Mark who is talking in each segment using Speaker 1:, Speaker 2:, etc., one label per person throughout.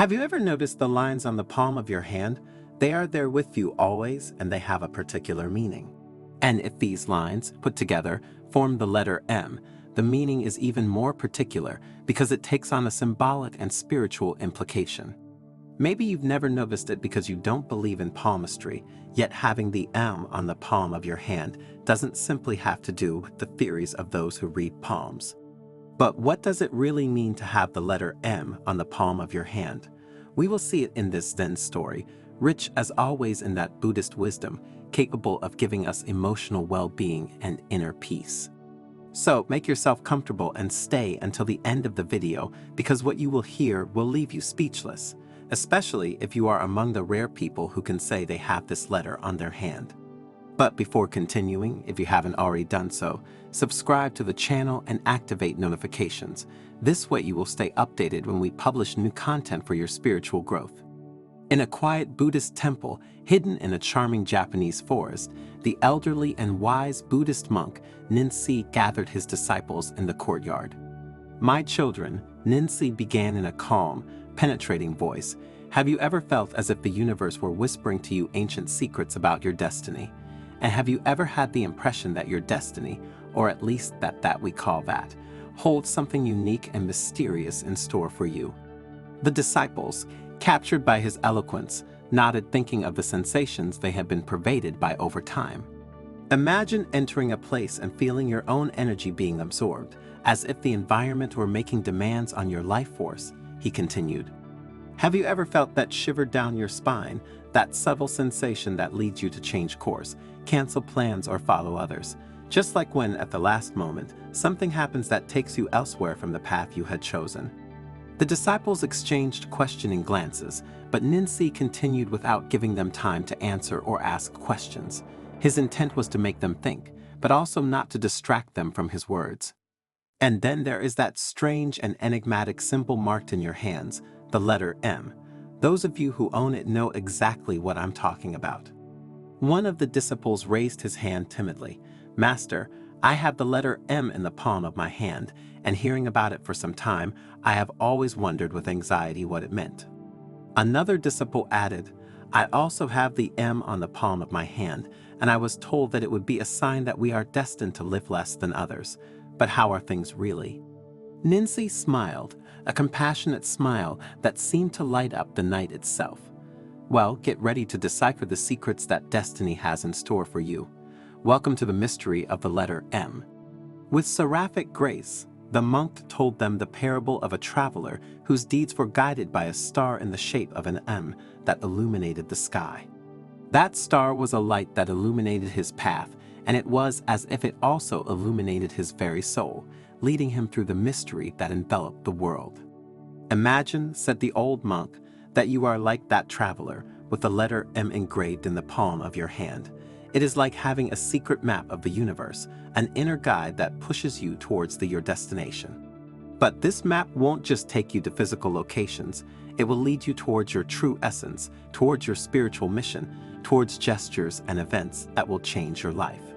Speaker 1: Have you ever noticed the lines on the palm of your hand? They are there with you always, and they have a particular meaning. And if these lines, put together, form the letter M, the meaning is even more particular because it takes on a symbolic and spiritual implication. Maybe you've never noticed it because you don't believe in palmistry, yet having the M on the palm of your hand doesn't simply have to do with the theories of those who read palms. But what does it really mean to have the letter M on the palm of your hand? We will see it in this Zen story, rich as always in that Buddhist wisdom, capable of giving us emotional well-being and inner peace. So make yourself comfortable and stay until the end of the video because what you will hear will leave you speechless, especially if you are among the rare people who can say they have this letter on their hand. But before continuing, if you haven't already done so, subscribe to the channel and activate notifications. This way you will stay updated when we publish new content for your spiritual growth. In a quiet Buddhist temple hidden in a charming Japanese forest, the elderly and wise Buddhist monk Ninsi gathered his disciples in the courtyard. "My children," Ninsi began in a calm, penetrating voice, "have you ever felt as if the universe were whispering to you ancient secrets about your destiny? And have you ever had the impression that your destiny, or at least that we call that, holds something unique and mysterious in store for you?" The disciples, captured by his eloquence, nodded, thinking of the sensations they had been pervaded by over time. Imagine entering a place and feeling your own energy being absorbed, as if the environment were making demands on your life force, he continued. Have you ever felt that shiver down your spine, that subtle sensation that leads you to change course, cancel plans, or follow others? Just like when, at the last moment, something happens that takes you elsewhere from the path you had chosen. The disciples exchanged questioning glances, but Ninsi continued without giving them time to answer or ask questions. His intent was to make them think, but also not to distract them from his words. And then there is that strange and enigmatic symbol marked in your hands, the letter M. Those of you who own it know exactly what I'm talking about. One of the disciples raised his hand timidly. "Master, I have the letter M in the palm of my hand, and hearing about it for some time, I have always wondered with anxiety what it meant." Another disciple added, "I also have the M on the palm of my hand, and I was told that it would be a sign that we are destined to live less than others. But how are things really?" Ninsi smiled, a compassionate smile that seemed to light up the night itself. "Well, get ready to decipher the secrets that destiny has in store for you. Welcome to the mystery of the letter M." With seraphic grace, the monk told them the parable of a traveler whose deeds were guided by a star in the shape of an M that illuminated the sky. That star was a light that illuminated his path, and it was as if it also illuminated his very soul, leading him through the mystery that enveloped the world. "Imagine," said the old monk, "that you are like that traveler, with the letter M engraved in the palm of your hand. It is like having a secret map of the universe, an inner guide that pushes you towards your destination. But this map won't just take you to physical locations. It will lead you towards your true essence, towards your spiritual mission, towards gestures and events that will change your life."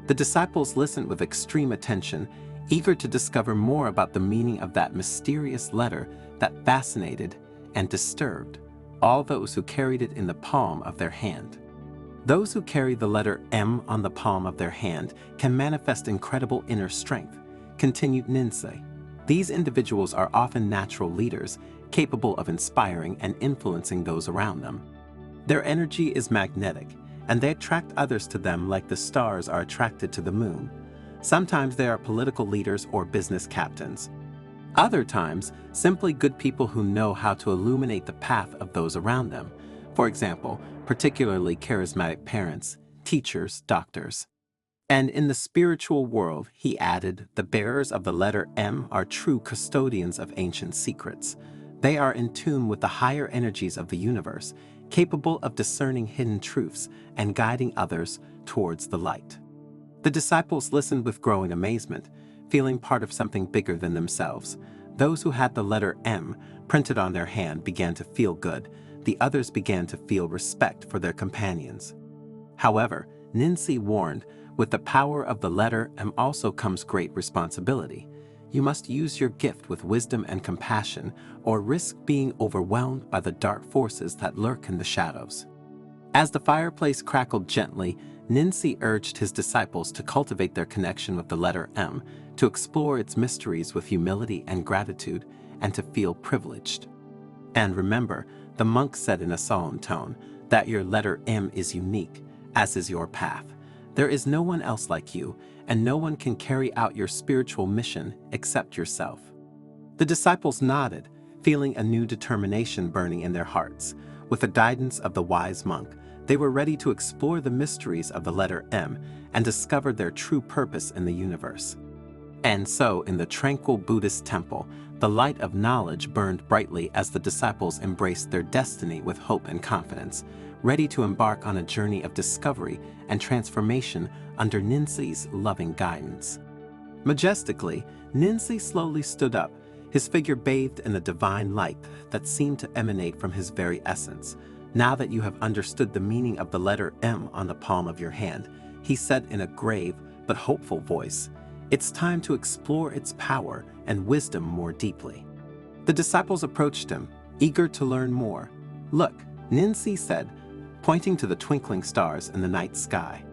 Speaker 1: The disciples listened with extreme attention, eager to discover more about the meaning of that mysterious letter that fascinated and disturbed all those who carried it in the palm of their hand. Those who carry the letter M on the palm of their hand can manifest incredible inner strength, continued Ninsi. These individuals are often natural leaders, capable of inspiring and influencing those around them. Their energy is magnetic, and they attract others to them like the stars are attracted to the moon. Sometimes they are political leaders or business captains. Other times, simply good people who know how to illuminate the path of those around them. For example, particularly charismatic parents, teachers, doctors. And in the spiritual world, he added, the bearers of the letter M are true custodians of ancient secrets. They are in tune with the higher energies of the universe, capable of discerning hidden truths and guiding others towards the light. The disciples listened with growing amazement, feeling part of something bigger than themselves. Those who had the letter M printed on their hand began to feel good. The others began to feel respect for their companions. However, Ninsi warned, with the power of the letter M also comes great responsibility. You must use your gift with wisdom and compassion, or risk being overwhelmed by the dark forces that lurk in the shadows. As the fireplace crackled gently, Ninsi urged his disciples to cultivate their connection with the letter M, to explore its mysteries with humility and gratitude, and to feel privileged. And remember, the monk said in a solemn tone, that your letter M is unique, as is your path. There is no one else like you, and no one can carry out your spiritual mission except yourself. The disciples nodded, feeling a new determination burning in their hearts. With the guidance of the wise monk, they were ready to explore the mysteries of the letter M and discover their true purpose in the universe. And so, in the tranquil Buddhist temple, the light of knowledge burned brightly as the disciples embraced their destiny with hope and confidence, ready to embark on a journey of discovery and transformation under Ninsi's loving guidance. Majestically, Ninsi slowly stood up, his figure bathed in the divine light that seemed to emanate from his very essence. Now that you have understood the meaning of the letter M on the palm of your hand, he said in a grave but hopeful voice, it's time to explore its power and wisdom more deeply. The disciples approached him, eager to learn more. Look, Ninsi said, pointing to the twinkling stars in the night sky.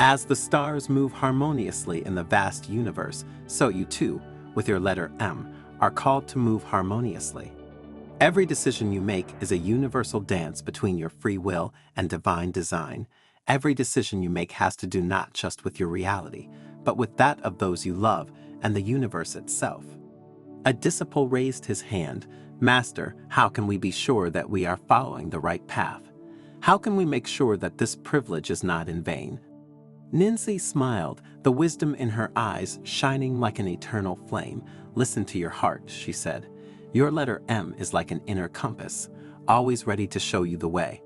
Speaker 1: As the stars move harmoniously in the vast universe, so you too, with your letter M, are called to move harmoniously. Every decision you make is a universal dance between your free will and divine design. Every decision you make has to do not just with your reality, but with that of those you love and the universe itself. A disciple raised his hand. Master, how can we be sure that we are following the right path? How can we make sure that this privilege is not in vain? Ninsi smiled, the wisdom in her eyes shining like an eternal flame. Listen to your heart, she said. Your letter M is like an inner compass, always ready to show you the way.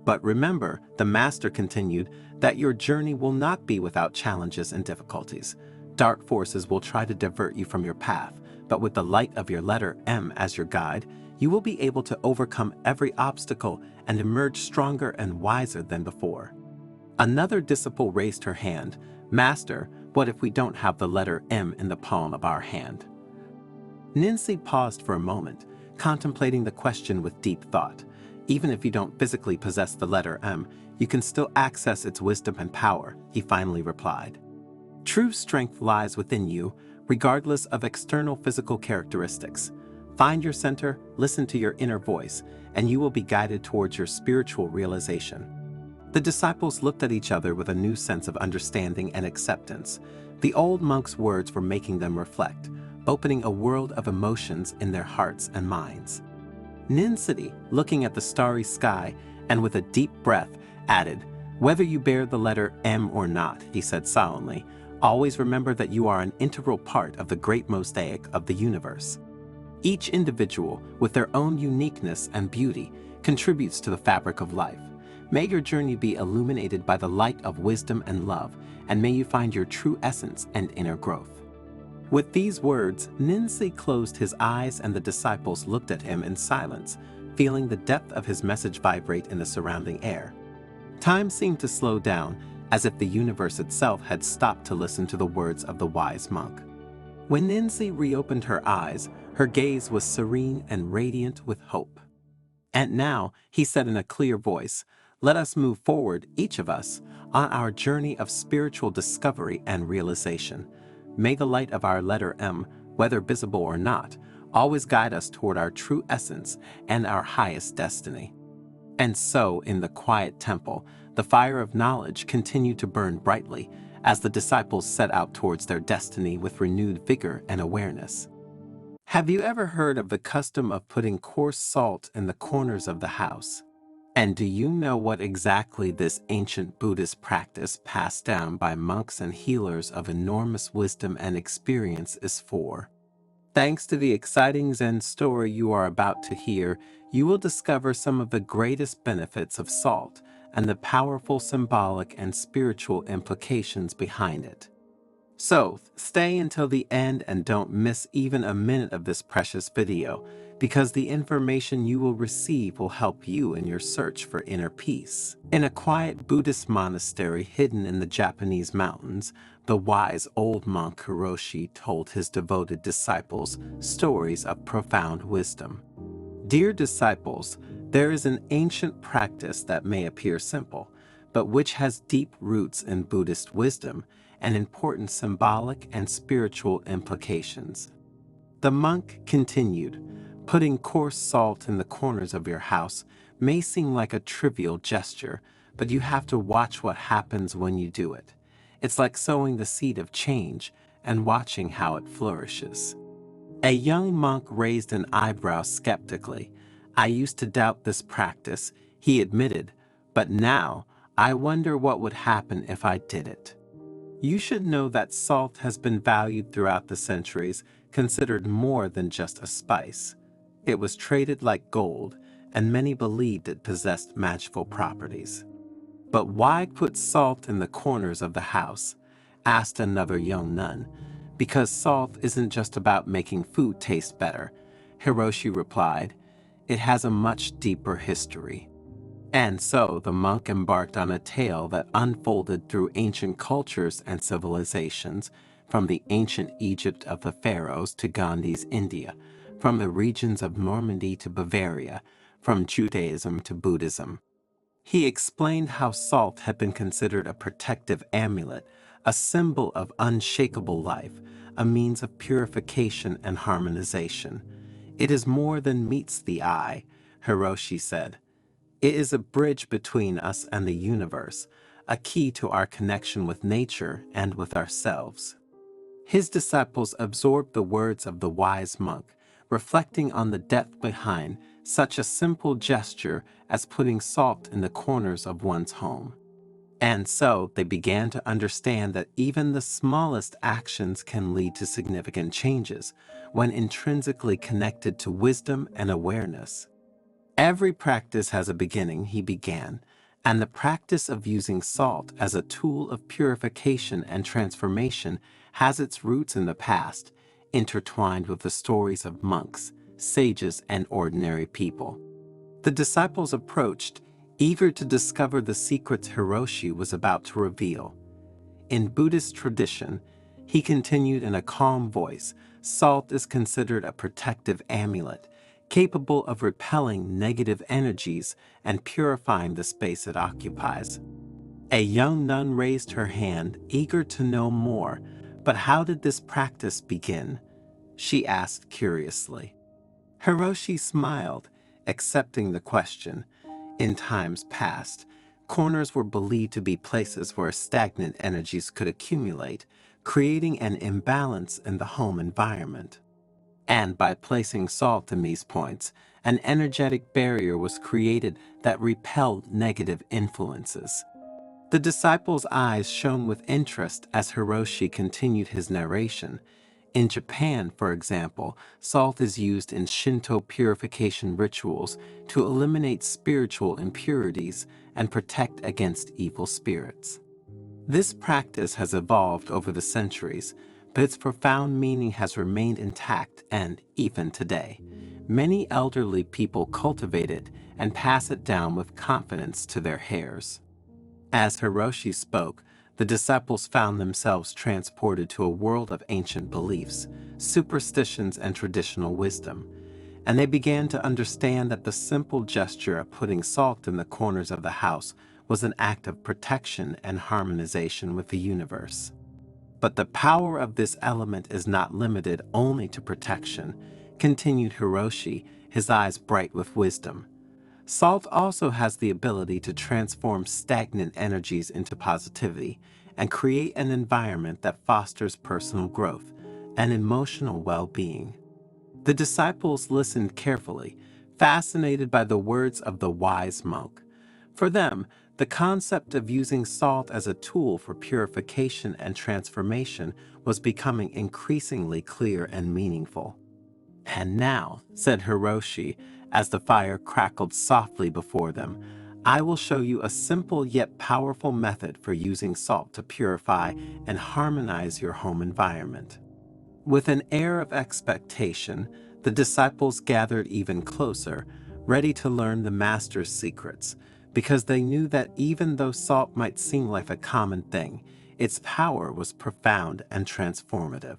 Speaker 1: But remember, the master continued, that your journey will not be without challenges and difficulties. Dark forces will try to divert you from your path, but with the light of your letter M as your guide, you will be able to overcome every obstacle and emerge stronger and wiser than before. Another disciple raised her hand. Master, what if we don't have the letter M in the palm of our hand? Ninsi paused for a moment, contemplating the question with deep thought. Even if you don't physically possess the letter M, you can still access its wisdom and power, he finally replied. True strength lies within you, regardless of external physical characteristics. Find your center, listen to your inner voice, and you will be guided towards your spiritual realization. The disciples looked at each other with a new sense of understanding and acceptance. The old monk's words were making them reflect, opening a world of emotions in their hearts and minds. Ninsi, looking at the starry sky and with a deep breath, added, whether you bear the letter M or not, he said solemnly, always remember that you are an integral part of the great mosaic of the universe. Each individual, with their own uniqueness and beauty, contributes to the fabric of life. May your journey be illuminated by the light of wisdom and love, and may you find your true essence and inner growth. With these words, Ninsi closed his eyes and the disciples looked at him in silence, feeling the depth of his message vibrate in the surrounding air. Time seemed to slow down, as if the universe itself had stopped to listen to the words of the wise monk. When Ninsi reopened her eyes, her gaze was serene and radiant with hope. And now, he said in a clear voice, let us move forward, each of us, on our journey of spiritual discovery and realization. May the light of our letter M, whether visible or not, always guide us toward our true essence and our highest destiny. And so, in the quiet temple, the fire of knowledge continued to burn brightly as the disciples set out towards their destiny with renewed vigor and awareness. Have you ever heard of the custom of putting coarse salt in the corners of the house? And do you know what exactly this ancient Buddhist practice passed down by monks and healers of enormous wisdom and experience is for? Thanks to the exciting Zen story you are about to hear, you will discover some of the greatest benefits of salt and the powerful symbolic and spiritual implications behind it. So, stay until the end and don't miss even a minute of this precious video, because the information you will receive will help you in your search for inner peace. In a quiet Buddhist monastery hidden in the Japanese mountains, the wise old monk Hiroshi told his devoted disciples stories of profound wisdom. Dear disciples, there is an ancient practice that may appear simple, but which has deep roots in Buddhist wisdom and important symbolic and spiritual implications. The monk continued, putting coarse salt in the corners of your house may seem like a trivial gesture, but you have to watch what happens when you do it. It's like sowing the seed of change and watching how it flourishes. A young monk raised an eyebrow skeptically. I used to doubt this practice, he admitted, but now I wonder what would happen if I did it. You should know that salt has been valued throughout the centuries, considered more than just a spice. It was traded like gold, and many believed it possessed magical properties. But why put salt in the corners of the house? Asked another young nun. Because salt isn't just about making food taste better, Hiroshi replied. It has a much deeper history. And so the monk embarked on a tale that unfolded through ancient cultures and civilizations, from the ancient Egypt of the pharaohs to Gandhi's India, from the regions of Normandy to Bavaria, from Judaism to Buddhism. He explained how salt had been considered a protective amulet, a symbol of unshakable life, a means of purification and harmonization. It is more than meets the eye, Hiroshi said. It is a bridge between us and the universe, a key to our connection with nature and with ourselves. His disciples absorbed the words of the wise monk, reflecting on the depth behind such a simple gesture as putting salt in the corners of one's home. And so they began to understand that even the smallest actions can lead to significant changes when intrinsically connected to wisdom and awareness. Every practice has a beginning, he began, and the practice of using salt as a tool of purification and transformation has its roots in the past, intertwined with the stories of monks, sages, and ordinary people. The disciples approached, eager to discover the secrets Hiroshi was about to reveal. In Buddhist tradition, he continued in a calm voice, salt is considered a protective amulet, capable of repelling negative energies and purifying the space it occupies. A young nun raised her hand, eager to know more, but how did this practice begin? She asked curiously. Hiroshi smiled, accepting the question. In times past, corners were believed to be places where stagnant energies could accumulate, creating an imbalance in the home environment. And by placing salt in these points, an energetic barrier was created that repelled negative influences. The disciples' eyes shone with interest as Hiroshi continued his narration. In Japan, for example, salt is used in Shinto purification rituals to eliminate spiritual impurities and protect against evil spirits. This practice has evolved over the centuries, but its profound meaning has remained intact and, even today, many elderly people cultivate it and pass it down with confidence to their heirs. As Hiroshi spoke, the disciples found themselves transported to a world of ancient beliefs, superstitions, and traditional wisdom, and they began to understand that the simple gesture of putting salt in the corners of the house was an act of protection and harmonization with the universe. But the power of this element is not limited only to protection, continued Hiroshi, his eyes bright with wisdom. Salt also has the ability to transform stagnant energies into positivity and create an environment that fosters personal growth and emotional well-being. The disciples listened carefully, fascinated by the words of the wise monk. For them, the concept of using salt as a tool for purification and transformation was becoming increasingly clear and meaningful. And now, said Hiroshi, as the fire crackled softly before them, I will show you a simple yet powerful method for using salt to purify and harmonize your home environment. With an air of expectation, the disciples gathered even closer, ready to learn the master's secrets, because they knew that even though salt might seem like a common thing, its power was profound and transformative.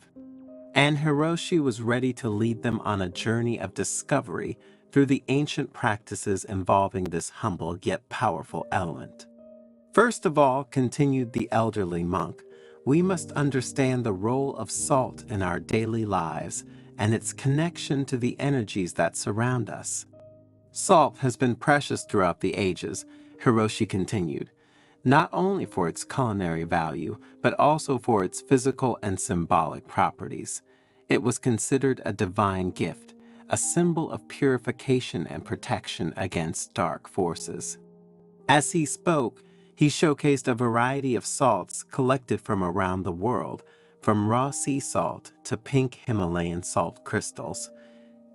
Speaker 1: And Hiroshi was ready to lead them on a journey of discovery through the ancient practices involving this humble yet powerful element. First of all, continued the elderly monk, we must understand the role of salt in our daily lives and its connection to the energies that surround us. Salt has been precious throughout the ages, Hiroshi continued, not only for its culinary value, but also for its physical and symbolic properties. It was considered a divine gift, a symbol of purification and protection against dark forces. As he spoke, he showcased a variety of salts collected from around the world, from raw sea salt to pink Himalayan salt crystals.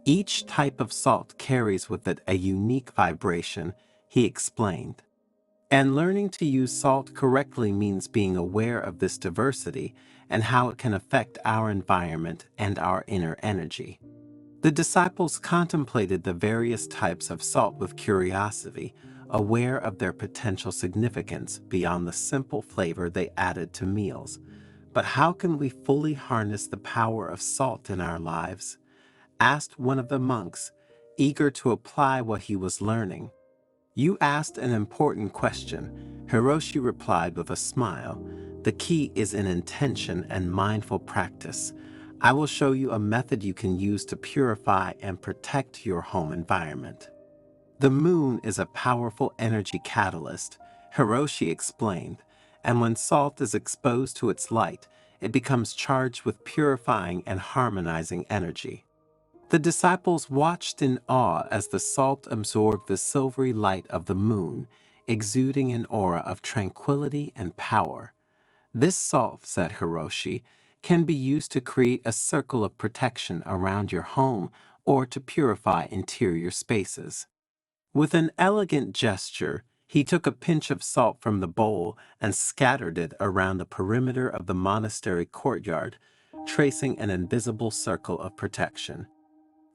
Speaker 1: Each type of salt carries with it a unique vibration, he explained. And learning to use salt correctly means being aware of this diversity and how it can affect our environment and our inner energy. The disciples contemplated the various types of salt with curiosity, aware of their potential significance beyond the simple flavor they added to meals. But how can we fully harness the power of salt in our lives? Asked one of the monks, eager to apply what he was learning. You asked an important question, Hiroshi replied with a smile. The key is in intention and mindful practice. I will show you a method you can use to purify and protect your home environment. The moon is a powerful energy catalyst, Hiroshi explained, and when salt is exposed to its light, it becomes charged with purifying and harmonizing energy. The disciples watched in awe as the salt absorbed the silvery light of the moon, exuding an aura of tranquility and power. This salt, said Hiroshi, can be used to create a circle of protection around your home or to purify interior spaces. With an elegant gesture, he took a pinch of salt from the bowl and scattered it around the perimeter of the monastery courtyard, tracing an invisible circle of protection.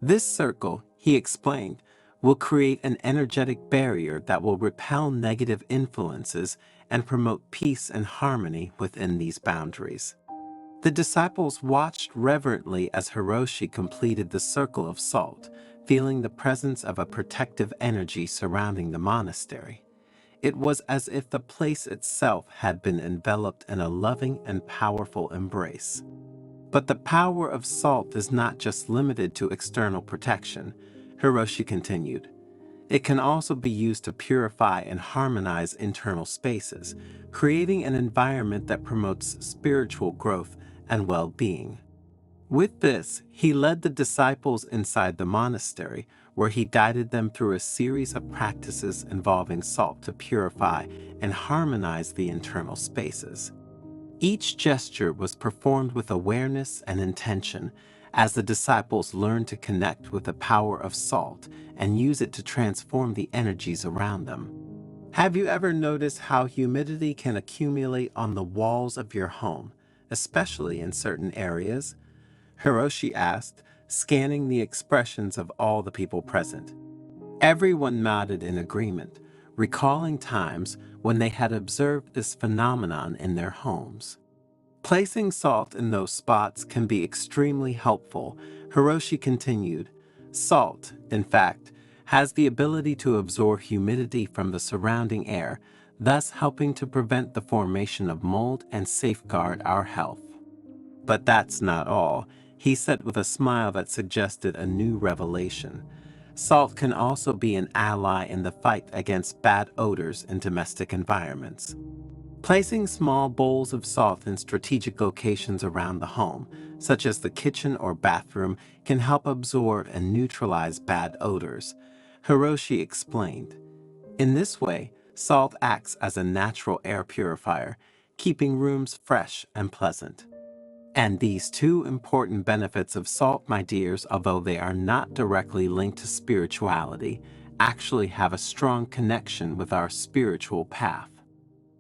Speaker 1: This circle, he explained, will create an energetic barrier that will repel negative influences and promote peace and harmony within these boundaries. The disciples watched reverently as Hiroshi completed the circle of salt, feeling the presence of a protective energy surrounding the monastery. It was as if the place itself had been enveloped in a loving and powerful embrace. But the power of salt is not just limited to external protection, Hiroshi continued. It can also be used to purify and harmonize internal spaces, creating an environment that promotes spiritual growth and well-being. With this, he led the disciples inside the monastery, where he guided them through a series of practices involving salt to purify and harmonize the internal spaces. Each gesture was performed with awareness and intention as the disciples learned to connect with the power of salt and use it to transform the energies around them. Have you ever noticed how humidity can accumulate on the walls of your home, especially in certain areas? Hiroshi asked, scanning the expressions of all the people present. Everyone nodded in agreement, recalling times when they had observed this phenomenon in their homes. Placing salt in those spots can be extremely helpful, Hiroshi continued. Salt, in fact, has the ability to absorb humidity from the surrounding air, thus helping to prevent the formation of mold and safeguard our health. But that's not all, he said with a smile that suggested a new revelation. Salt can also be an ally in the fight against bad odors in domestic environments. Placing small bowls of salt in strategic locations around the home, such as the kitchen or bathroom, can help absorb and neutralize bad odors, Hiroshi explained. In this way, salt acts as a natural air purifier, keeping rooms fresh and pleasant. And these two important benefits of salt, my dears, although they are not directly linked to spirituality, actually have a strong connection with our spiritual path.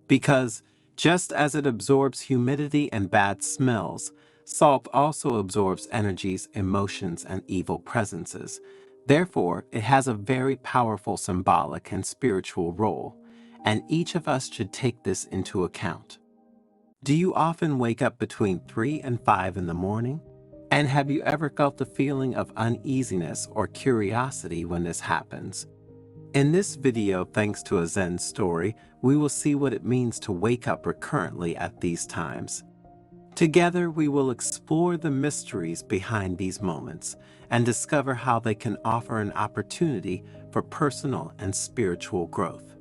Speaker 1: Because just as it absorbs humidity and bad smells, salt also absorbs energies, emotions, and evil presences. Therefore, it has a very powerful symbolic and spiritual role, and each of us should take this into account. Do you often wake up between 3 and 5 in the morning? And have you ever felt a feeling of uneasiness or curiosity when this happens? In this video, thanks to a Zen story, we will see what it means to wake up recurrently at these times. Together, we will explore the mysteries behind these moments and discover how they can offer an opportunity for personal and spiritual growth.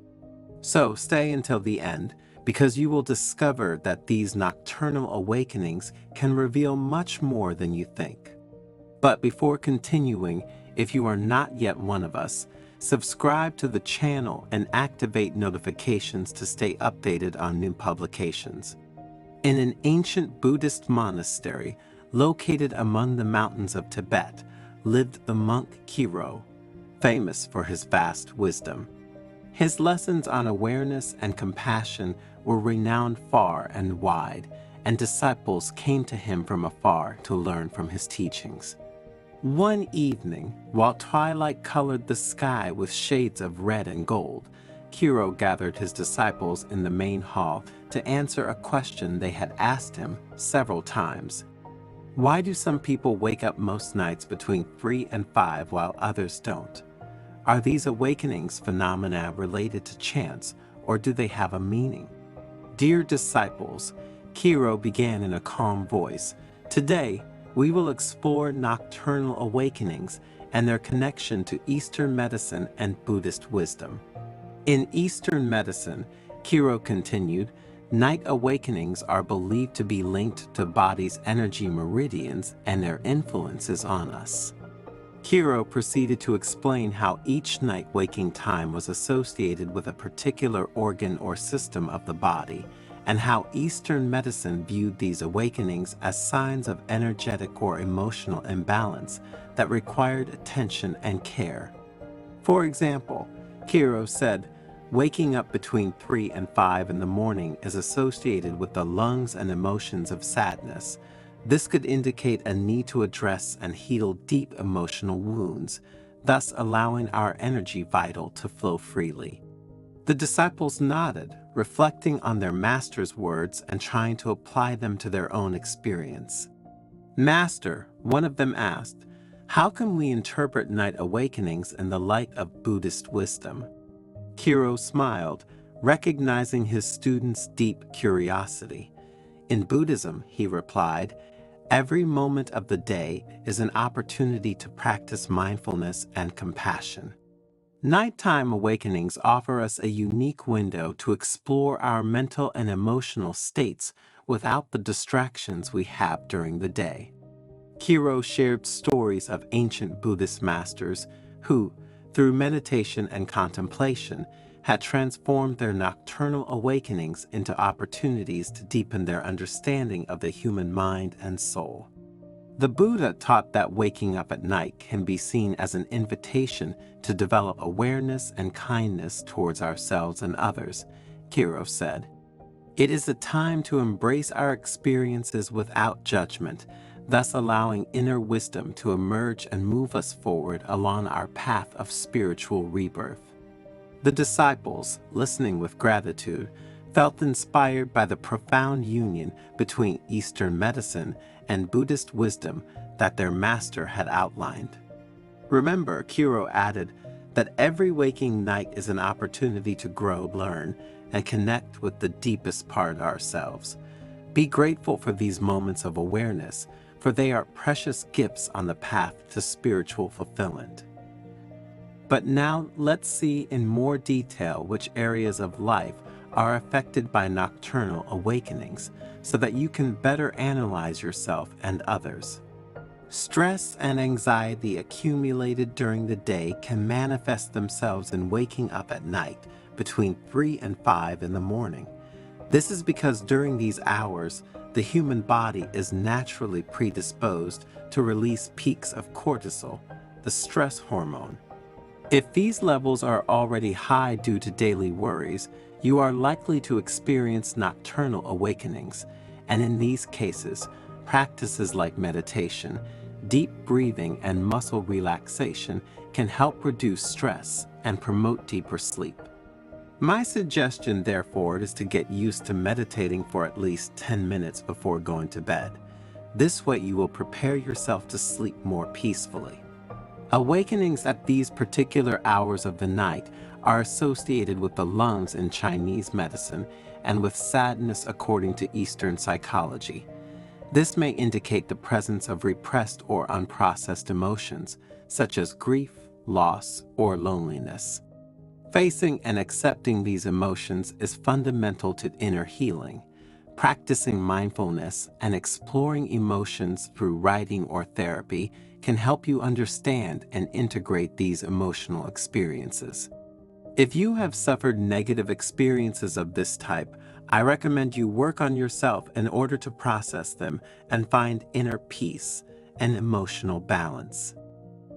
Speaker 1: So stay until the end, because you will discover that these nocturnal awakenings can reveal much more than you think. But before continuing, if you are not yet one of us, subscribe to the channel and activate notifications to stay updated on new publications. In an ancient Buddhist monastery located among the mountains of Tibet lived the monk Kiro, famous for his vast wisdom. His lessons on awareness and compassion were renowned far and wide, and disciples came to him from afar to learn from his teachings. One evening, while twilight colored the sky with shades of red and gold, Kiro gathered his disciples in the main hall to answer a question they had asked him several times. Why do some people wake up most nights between 3 and 5 while others don't? Are these awakenings phenomena related to chance, or do they have a meaning? Dear disciples, Kiro began in a calm voice. Today, we will explore nocturnal awakenings and their connection to Eastern medicine and Buddhist wisdom. In Eastern medicine, Kiro continued, night awakenings are believed to be linked to body's energy meridians and their influences on us. Kiro proceeded to explain how each night waking time was associated with a particular organ or system of the body, and how Eastern medicine viewed these awakenings as signs of energetic or emotional imbalance that required attention and care. For example, Kiro said, waking up between 3 and 5 in the morning is associated with the lungs and emotions of sadness. This could indicate a need to address and heal deep emotional wounds, thus allowing our energy vital to flow freely. The disciples nodded, reflecting on their master's words and trying to apply them to their own experience. Master, one of them asked, how can we interpret night awakenings in the light of Buddhist wisdom? Kiro smiled, recognizing his student's deep curiosity. In Buddhism, he replied, every moment of the day is an opportunity to practice mindfulness and compassion. Nighttime awakenings offer us a unique window to explore our mental and emotional states without the distractions we have during the day. Kiro shared stories of ancient Buddhist masters who, through meditation and contemplation, had transformed their nocturnal awakenings into opportunities to deepen their understanding of the human mind and soul. The Buddha taught that waking up at night can be seen as an invitation to develop awareness and kindness towards ourselves and others, Kiro said. It is a time to embrace our experiences without judgment, thus allowing inner wisdom to emerge and move us forward along our path of spiritual rebirth. The disciples, listening with gratitude, felt inspired by the profound union between Eastern medicine and Buddhist wisdom that their master had outlined. Remember, Kiro added, that every waking night is an opportunity to grow, learn, and connect with the deepest part of ourselves. Be grateful for these moments of awareness, for they are precious gifts on the path to spiritual fulfillment. But now let's see in more detail which areas of life are affected by nocturnal awakenings, so that you can better analyze yourself and others. Stress and anxiety accumulated during the day can manifest themselves in waking up at night between 3 and 5 in the morning. This is because during these hours, the human body is naturally predisposed to release peaks of cortisol, the stress hormone. If these levels are already high due to daily worries, you are likely to experience nocturnal awakenings, and in these cases, practices like meditation, deep breathing, and muscle relaxation can help reduce stress and promote deeper sleep. My suggestion, therefore, is to get used to meditating for at least 10 minutes before going to bed. This way you will prepare yourself to sleep more peacefully. Awakenings at these particular hours of the night are associated with the lungs in Chinese medicine and with sadness according to Eastern psychology. This may indicate the presence of repressed or unprocessed emotions, such as grief, loss, or loneliness. Facing and accepting these emotions is fundamental to inner healing. Practicing mindfulness and exploring emotions through writing or therapy can help you understand and integrate these emotional experiences. If you have suffered negative experiences of this type, I recommend you work on yourself in order to process them and find inner peace and emotional balance.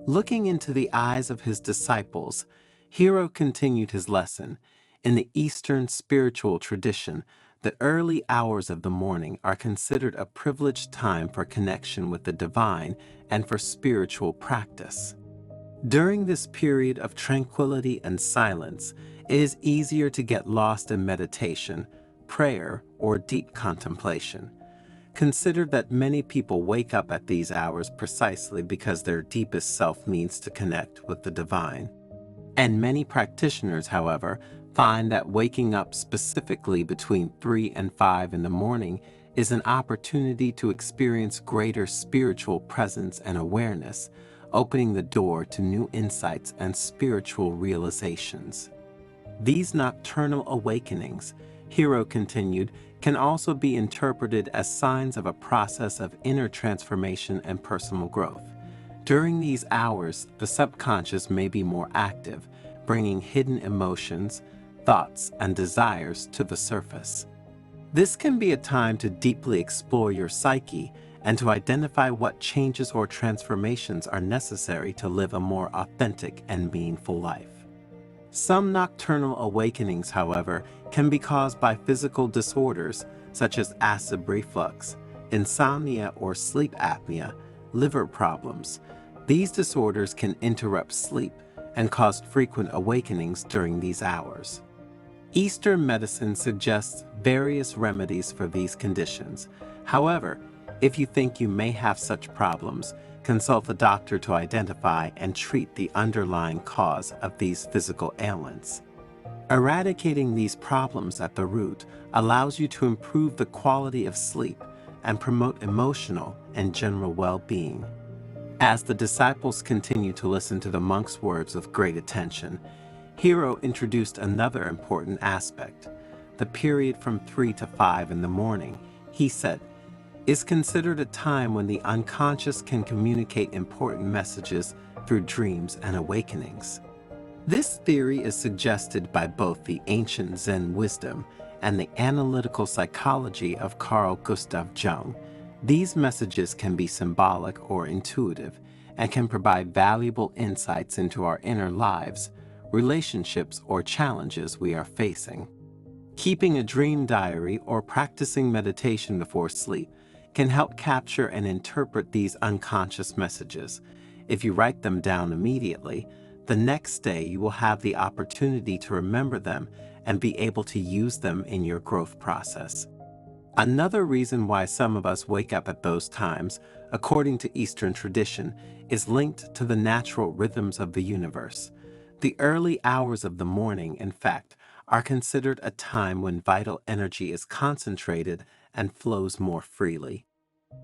Speaker 1: Looking into the eyes of his disciples, Hero continued his lesson. In the Eastern spiritual tradition, the early hours of the morning are considered a privileged time for connection with the divine and for spiritual practice. During this period of tranquility and silence, it is easier to get lost in meditation, prayer, or deep contemplation. Consider that many people wake up at these hours precisely because their deepest self needs to connect with the divine. And many practitioners, however, find that waking up specifically between 3 and 5 in the morning is an opportunity to experience greater spiritual presence and awareness, opening the door to new insights and spiritual realizations. These nocturnal awakenings, Hero continued, can also be interpreted as signs of a process of inner transformation and personal growth. During these hours, the subconscious may be more active, bringing hidden emotions, thoughts, and desires to the surface. This can be a time to deeply explore your psyche and to identify what changes or transformations are necessary to live a more authentic and meaningful life. Some nocturnal awakenings, however, can be caused by physical disorders such as acid reflux, insomnia or sleep apnea, liver problems. These disorders can interrupt sleep and cause frequent awakenings during these hours. Eastern medicine suggests various remedies for these conditions. However, if you think you may have such problems, consult a doctor to identify and treat the underlying cause of these physical ailments. Eradicating these problems at the root allows you to improve the quality of sleep and promote emotional and general well-being. As the disciples continued to listen to the monk's words with great attention, Hero introduced another important aspect. The period from 3 to 5 in the morning, he said, is considered a time when the unconscious can communicate important messages through dreams and awakenings. This theory is suggested by both the ancient Zen wisdom and the analytical psychology of Carl Gustav Jung. These messages can be symbolic or intuitive and can provide valuable insights into our inner lives, relationships, or challenges we are facing. Keeping a dream diary or practicing meditation before sleep can help capture and interpret these unconscious messages. If you write them down immediately, the next day you will have the opportunity to remember them and be able to use them in your growth process. Another reason why some of us wake up at those times, according to Eastern tradition, is linked to the natural rhythms of the universe. The early hours of the morning, in fact, are considered a time when vital energy is concentrated and flows more freely.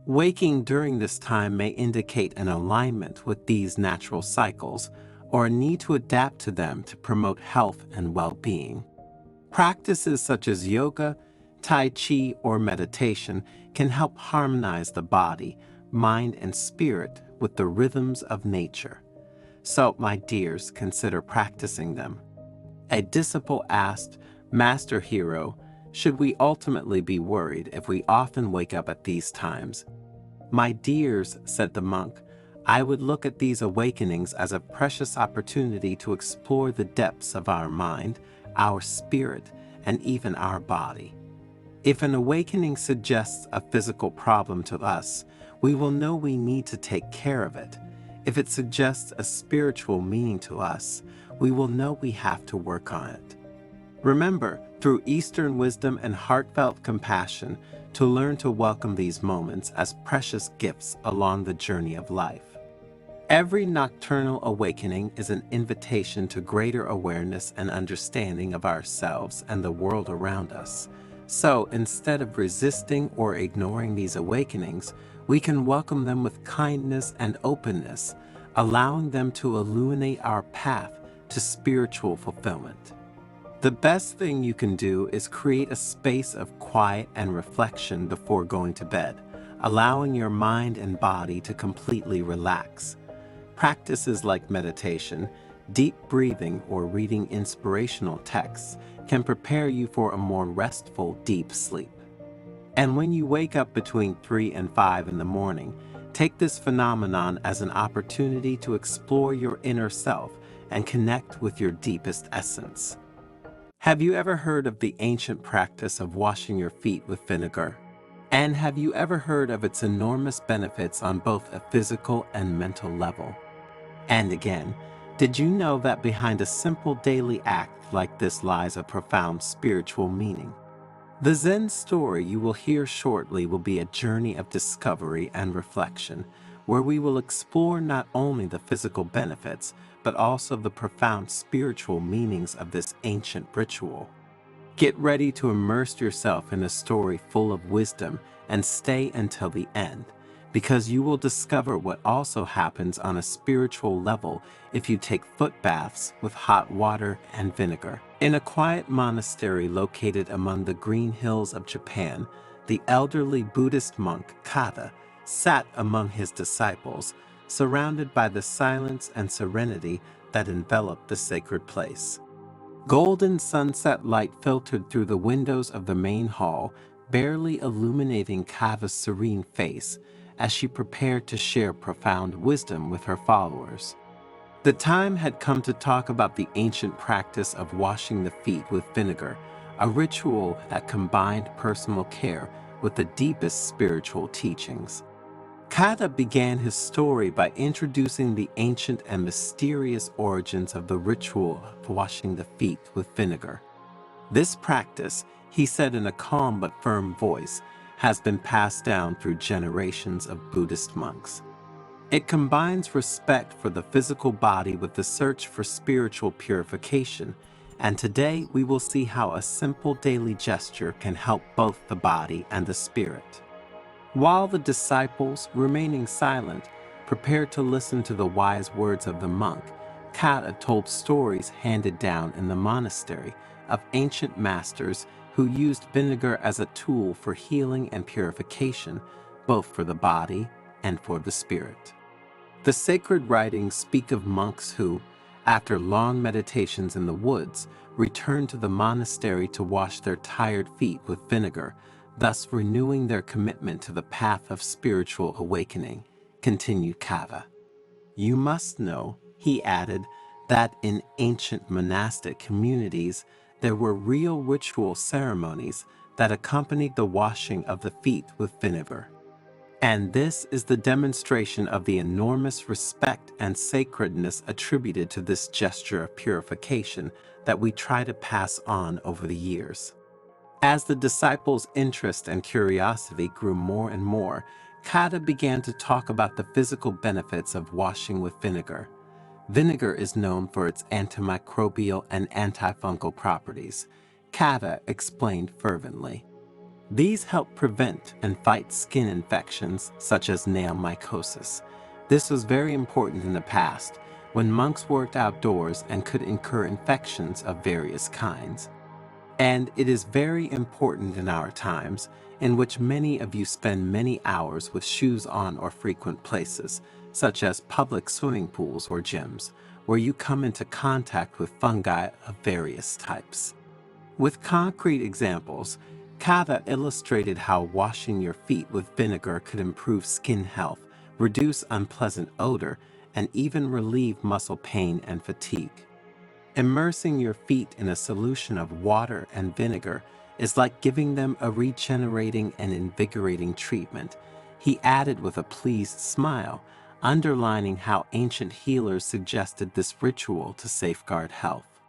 Speaker 1: Waking during this time may indicate an alignment with these natural cycles or a need to adapt to them to promote health and well-being. Practices such as yoga, tai chi, or meditation can help harmonize the body, mind, and spirit with the rhythms of nature. So, my dears, consider practicing them. A disciple asked, Master Hero, should we ultimately be worried if we often wake up at these times? My dears, said the monk, I would look at these awakenings as a precious opportunity to explore the depths of our mind, our spirit, and even our body. If an awakening suggests a physical problem to us, we will know we need to take care of it. If it suggests a spiritual meaning to us, we will know we have to work on it. Remember, through Eastern wisdom and heartfelt compassion, to learn to welcome these moments as precious gifts along the journey of life. Every nocturnal awakening is an invitation to greater awareness and understanding of ourselves and the world around us. So instead of resisting or ignoring these awakenings, we can welcome them with kindness and openness, allowing them to illuminate our path to spiritual fulfillment. The best thing you can do is create a space of quiet and reflection before going to bed, allowing your mind and body to completely relax. Practices like meditation, deep breathing, or reading inspirational texts can prepare you for a more restful, deep sleep. And when you wake up between 3 and 5 in the morning, take this phenomenon as an opportunity to explore your inner self and connect with your deepest essence. Have you ever heard of the ancient practice of washing your feet with vinegar? And have you ever heard of its enormous benefits on both a physical and mental level? And again, did you know that behind a simple daily act like this lies a profound spiritual meaning? The Zen story you will hear shortly will be a journey of discovery and reflection, where we will explore not only the physical benefits, but also the profound spiritual meanings of this ancient ritual. Get ready to immerse yourself in a story full of wisdom and stay until the end, because you will discover what also happens on a spiritual level if you take foot baths with hot water and vinegar. In a quiet monastery located among the green hills of Japan, the elderly Buddhist monk Kada sat among his disciples, surrounded by the silence and serenity that enveloped the sacred place. Golden sunset light filtered through the windows of the main hall, barely illuminating Kava's serene face as she prepared to share profound wisdom with her followers. The time had come to talk about the ancient practice of washing the feet with vinegar, a ritual that combined personal care with the deepest spiritual teachings. Kata began his story by introducing the ancient and mysterious origins of the ritual of washing the feet with vinegar. This practice, he said in a calm but firm voice, has been passed down through generations of Buddhist monks. It combines respect for the physical body with the search for spiritual purification, and today we will see how a simple daily gesture can help both the body and the spirit. While the disciples, remaining silent, prepared to listen to the wise words of the monk, Kata told stories handed down in the monastery of ancient masters who used vinegar as a tool for healing and purification, both for the body and for the spirit. The sacred writings speak of monks who, after long meditations in the woods, returned to the monastery to wash their tired feet with vinegar, thus renewing their commitment to the path of spiritual awakening, continued Kava. You must know, he added, that in ancient monastic communities there were real ritual ceremonies that accompanied the washing of the feet with vinegar. And this is the demonstration of the enormous respect and sacredness attributed to this gesture of purification that we try to pass on over the years. As the disciples' interest and curiosity grew more and more, Kata began to talk about the physical benefits of washing with vinegar. Vinegar is known for its antimicrobial and antifungal properties, Kata explained fervently. These help prevent and fight skin infections such as nail mycosis. This was very important in the past, when monks worked outdoors and could incur infections of various kinds. And it is very important in our times, in which many of you spend many hours with shoes on or frequent places, such as public swimming pools or gyms, where you come into contact with fungi of various types. With concrete examples, Kava illustrated how washing your feet with vinegar could improve skin health, reduce unpleasant odor, and even relieve muscle pain and fatigue. Immersing your feet in a solution of water and vinegar is like giving them a regenerating and invigorating treatment, he added with a pleased smile, underlining how ancient healers suggested this ritual to safeguard health.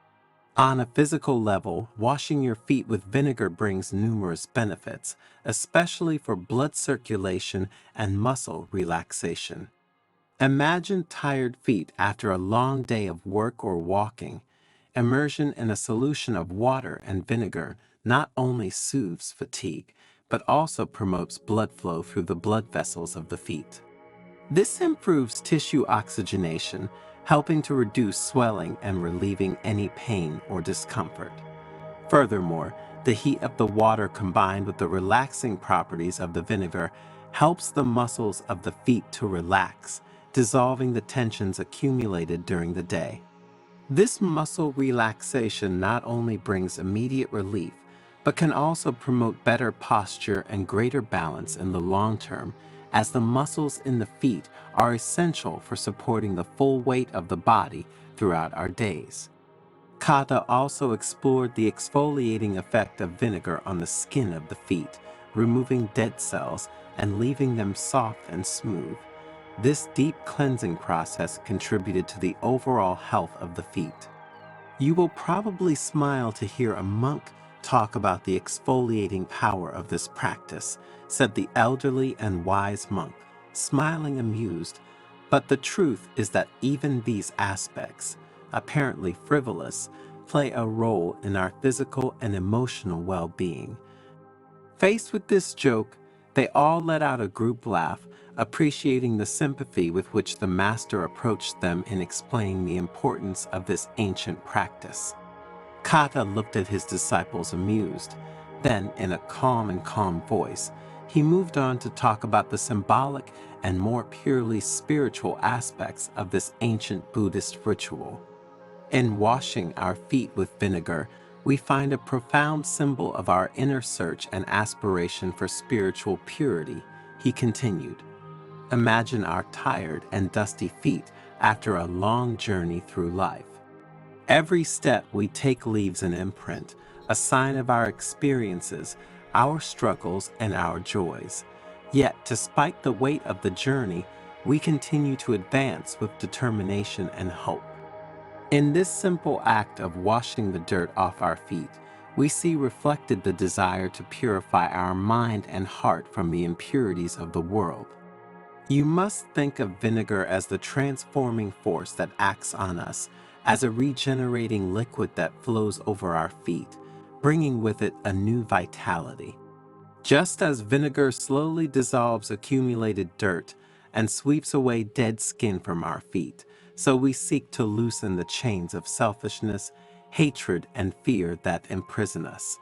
Speaker 1: On a physical level, washing your feet with vinegar brings numerous benefits, especially for blood circulation and muscle relaxation. Imagine tired feet after a long day of work or walking. Immersion in a solution of water and vinegar not only soothes fatigue, but also promotes blood flow through the blood vessels of the feet. This improves tissue oxygenation, helping to reduce swelling and relieving any pain or discomfort. Furthermore, the heat of the water combined with the relaxing properties of the vinegar helps the muscles of the feet to relax, dissolving the tensions accumulated during the day. This muscle relaxation not only brings immediate relief, but can also promote better posture and greater balance in the long term, as the muscles in the feet are essential for supporting the full weight of the body throughout our days. Kata also explored the exfoliating effect of vinegar on the skin of the feet, removing dead cells and leaving them soft and smooth. This deep cleansing process contributed to the overall health of the feet. You will probably smile to hear a monk talk about the exfoliating power of this practice, said the elderly and wise monk, smiling amused. But the truth is that even these aspects, apparently frivolous, play a role in our physical and emotional well-being. Faced with this joke, they all let out a group laugh, appreciating the sympathy with which the master approached them in explaining the importance of this ancient practice. Kata looked at his disciples amused. Then, in a calm voice, he moved on to talk about the symbolic and more purely spiritual aspects of this ancient Buddhist ritual. In washing our feet with vinegar, we find a profound symbol of our inner search and aspiration for spiritual purity. He continued, "Imagine our tired and dusty feet after a long journey through life. Every step we take leaves an imprint, a sign of our experiences, our struggles, and our joys. Yet, despite the weight of the journey, we continue to advance with determination and hope. In this simple act of washing the dirt off our feet, we see reflected the desire to purify our mind and heart from the impurities of the world. You must think of vinegar as the transforming force that acts on us, as a regenerating liquid that flows over our feet, bringing with it a new vitality. Just as vinegar slowly dissolves accumulated dirt and sweeps away dead skin from our feet, so we seek to loosen the chains of selfishness, hatred, and fear that imprison us.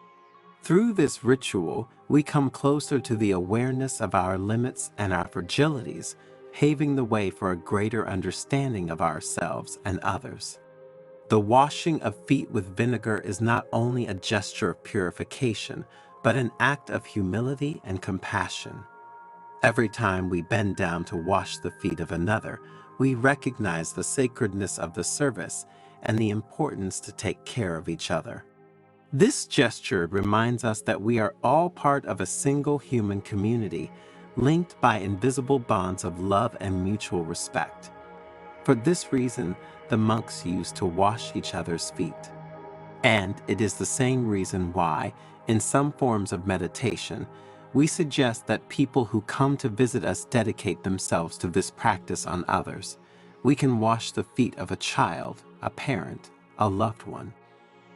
Speaker 1: Through this ritual, we come closer to the awareness of our limits and our fragilities, paving the way for a greater understanding of ourselves and others. The washing of feet with vinegar is not only a gesture of purification, but an act of humility and compassion. Every time we bend down to wash the feet of another, we recognize the sacredness of the service and the importance to take care of each other. This gesture reminds us that we are all part of a single human community, linked by invisible bonds of love and mutual respect. For this reason, the monks used to wash each other's feet. And it is the same reason why, in some forms of meditation, we suggest that people who come to visit us dedicate themselves to this practice on others. We can wash the feet of a child, a parent, a loved one.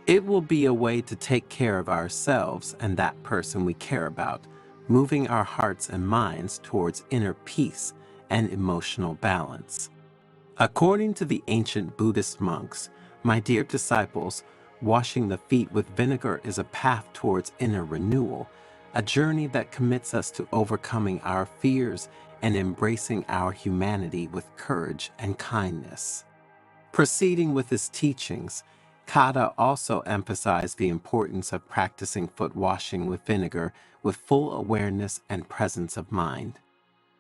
Speaker 1: It will be a way to take care of ourselves and that person we care about, moving our hearts and minds towards inner peace and emotional balance. According to the ancient Buddhist monks, my dear disciples, washing the feet with vinegar is a path towards inner renewal, a journey that commits us to overcoming our fears and embracing our humanity with courage and kindness. Proceeding with his teachings, Kata also emphasized the importance of practicing foot washing with vinegar with full awareness and presence of mind.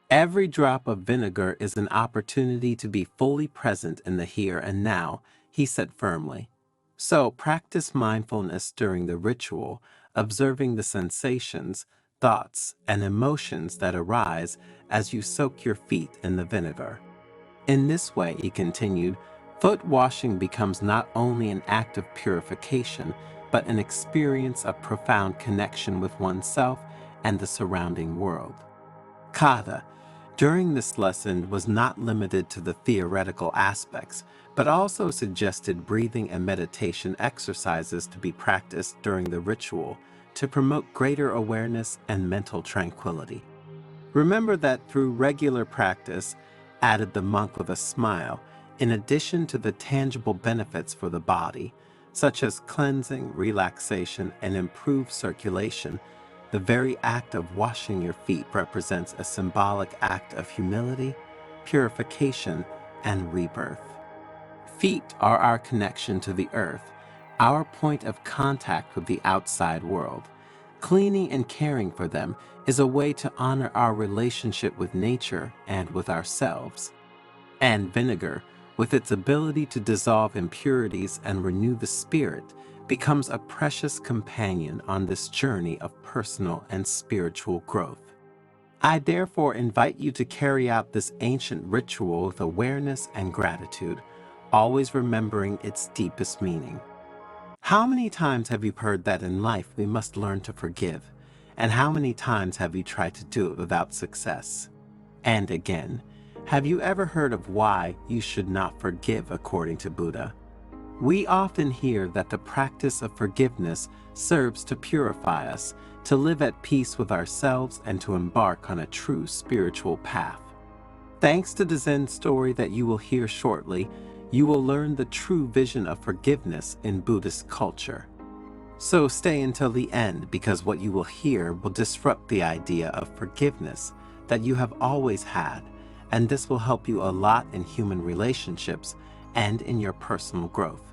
Speaker 1: Every drop of vinegar is an opportunity to be fully present in the here and now, he said firmly. So practice mindfulness during the ritual, observing the sensations, thoughts, and emotions that arise as you soak your feet in the vinegar. In this way, he continued, Foot washing becomes not only an act of purification, but an experience of profound connection with oneself and the surrounding world. Kata, during this lesson, was not limited to the theoretical aspects, but also suggested breathing and meditation exercises to be practiced during the ritual to promote greater awareness and mental tranquility. Remember that through regular practice, added the monk with a smile, in addition to the tangible benefits for the body, such as cleansing, relaxation, and improved circulation, the very act of washing your feet represents a symbolic act of humility, purification, and rebirth. Feet are our connection to the earth, our point of contact with the outside world. Cleaning and caring for them is a way to honor our relationship with nature and with ourselves. And vinegar, with its ability to dissolve impurities and renew the spirit, becomes a precious companion on this journey of personal and spiritual growth. I therefore invite you to carry out this ancient ritual with awareness and gratitude, always remembering its deepest meaning. How many times have you heard that in life we must learn to forgive? And how many times have you tried to do it without success? And again, have you ever heard of why you should not forgive according to Buddha? We often hear that the practice of forgiveness serves to purify us, to live at peace with ourselves, and to embark on a true spiritual path. Thanks to the Zen story that you will hear shortly, you will learn the true vision of forgiveness in Buddhist culture. So stay until the end, because what you will hear will disrupt the idea of forgiveness that you have always had, and this will help you a lot in human relationships and in your personal growth.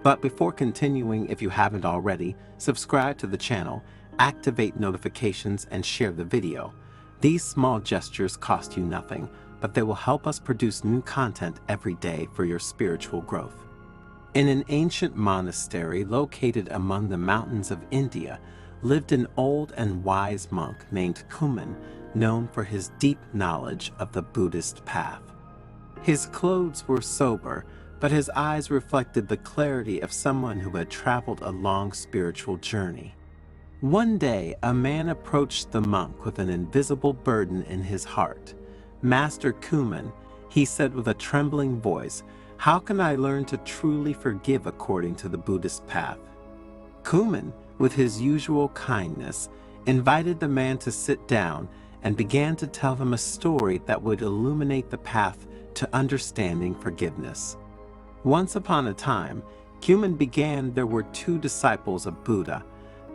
Speaker 1: But before continuing, if you haven't already, subscribe to the channel, activate notifications, and share the video. These small gestures cost you nothing, but they will help us produce new content every day for your spiritual growth. In an ancient monastery located among the mountains of India lived an old and wise monk named Kuman, known for his deep knowledge of the Buddhist path. His clothes were sober, but his eyes reflected the clarity of someone who had traveled a long spiritual journey. One day, a man approached the monk with an invisible burden in his heart. "Master Kuman," he said with a trembling voice, "how can I learn to truly forgive according to the Buddhist path?" Kuman, with his usual kindness, invited the man to sit down and began to tell him a story that would illuminate the path to understanding forgiveness. Once upon a time, Kuman began there were two disciples of Buddha.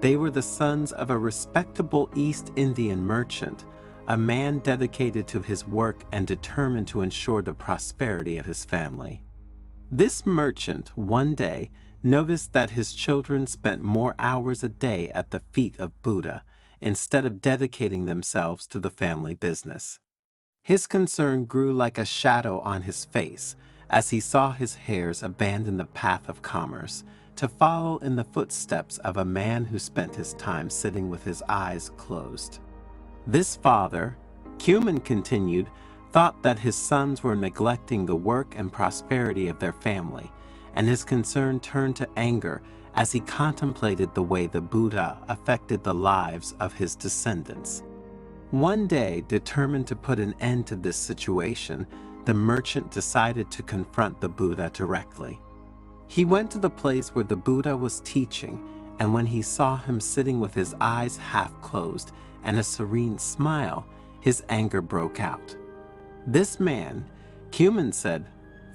Speaker 1: They were the sons of a respectable East Indian merchant, a man dedicated to his work and determined to ensure the prosperity of his family. This merchant, one day, noticed that his children spent more hours a day at the feet of Buddha instead of dedicating themselves to the family business. His concern grew like a shadow on his face as he saw his heirs abandon the path of commerce to follow in the footsteps of a man who spent his time sitting with his eyes closed. This father, Kuman continued, thought that his sons were neglecting the work and prosperity of their family, and his concern turned to anger as he contemplated the way the Buddha affected the lives of his descendants. One day, determined to put an end to this situation, the merchant decided to confront the Buddha directly. He went to the place where the Buddha was teaching, and when he saw him sitting with his eyes half closed and a serene smile, his anger broke out. This man, Kuman said,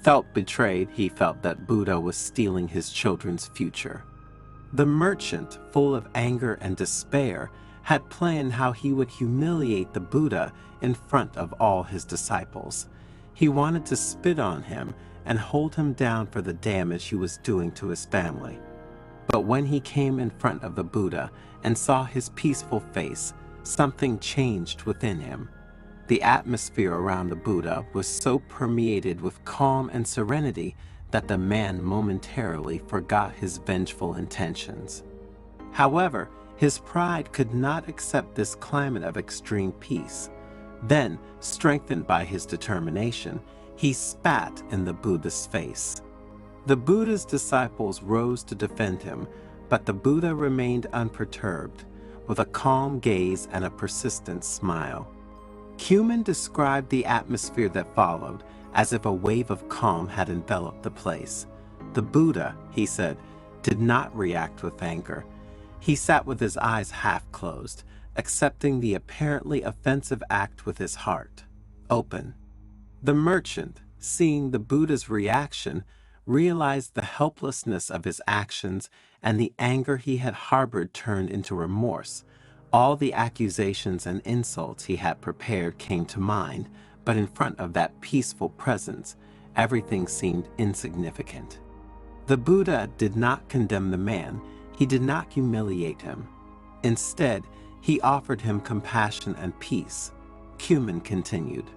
Speaker 1: felt betrayed. He felt that Buddha was stealing his children's future. The merchant, full of anger and despair, had planned how he would humiliate the Buddha in front of all his disciples. He wanted to spit on him and hold him down for the damage he was doing to his family. But when he came in front of the Buddha and saw his peaceful face, something changed within him. The atmosphere around the Buddha was so permeated with calm and serenity that the man momentarily forgot his vengeful intentions. However, his pride could not accept this climate of extreme peace. Then, strengthened by his determination, He spat in the Buddha's face. The Buddha's disciples rose to defend him, but the Buddha remained unperturbed, with a calm gaze and a persistent smile. Cumin described the atmosphere that followed as if a wave of calm had enveloped the place. The Buddha, he said, did not react with anger. He sat with his eyes half closed, accepting the apparently offensive act with his heart open. The merchant, seeing the Buddha's reaction, realized the helplessness of his actions, and the anger he had harbored turned into remorse. All the accusations and insults he had prepared came to mind, but in front of that peaceful presence, everything seemed insignificant. The Buddha did not condemn the man. He did not humiliate him. Instead, he offered him compassion and peace. Cumin continued.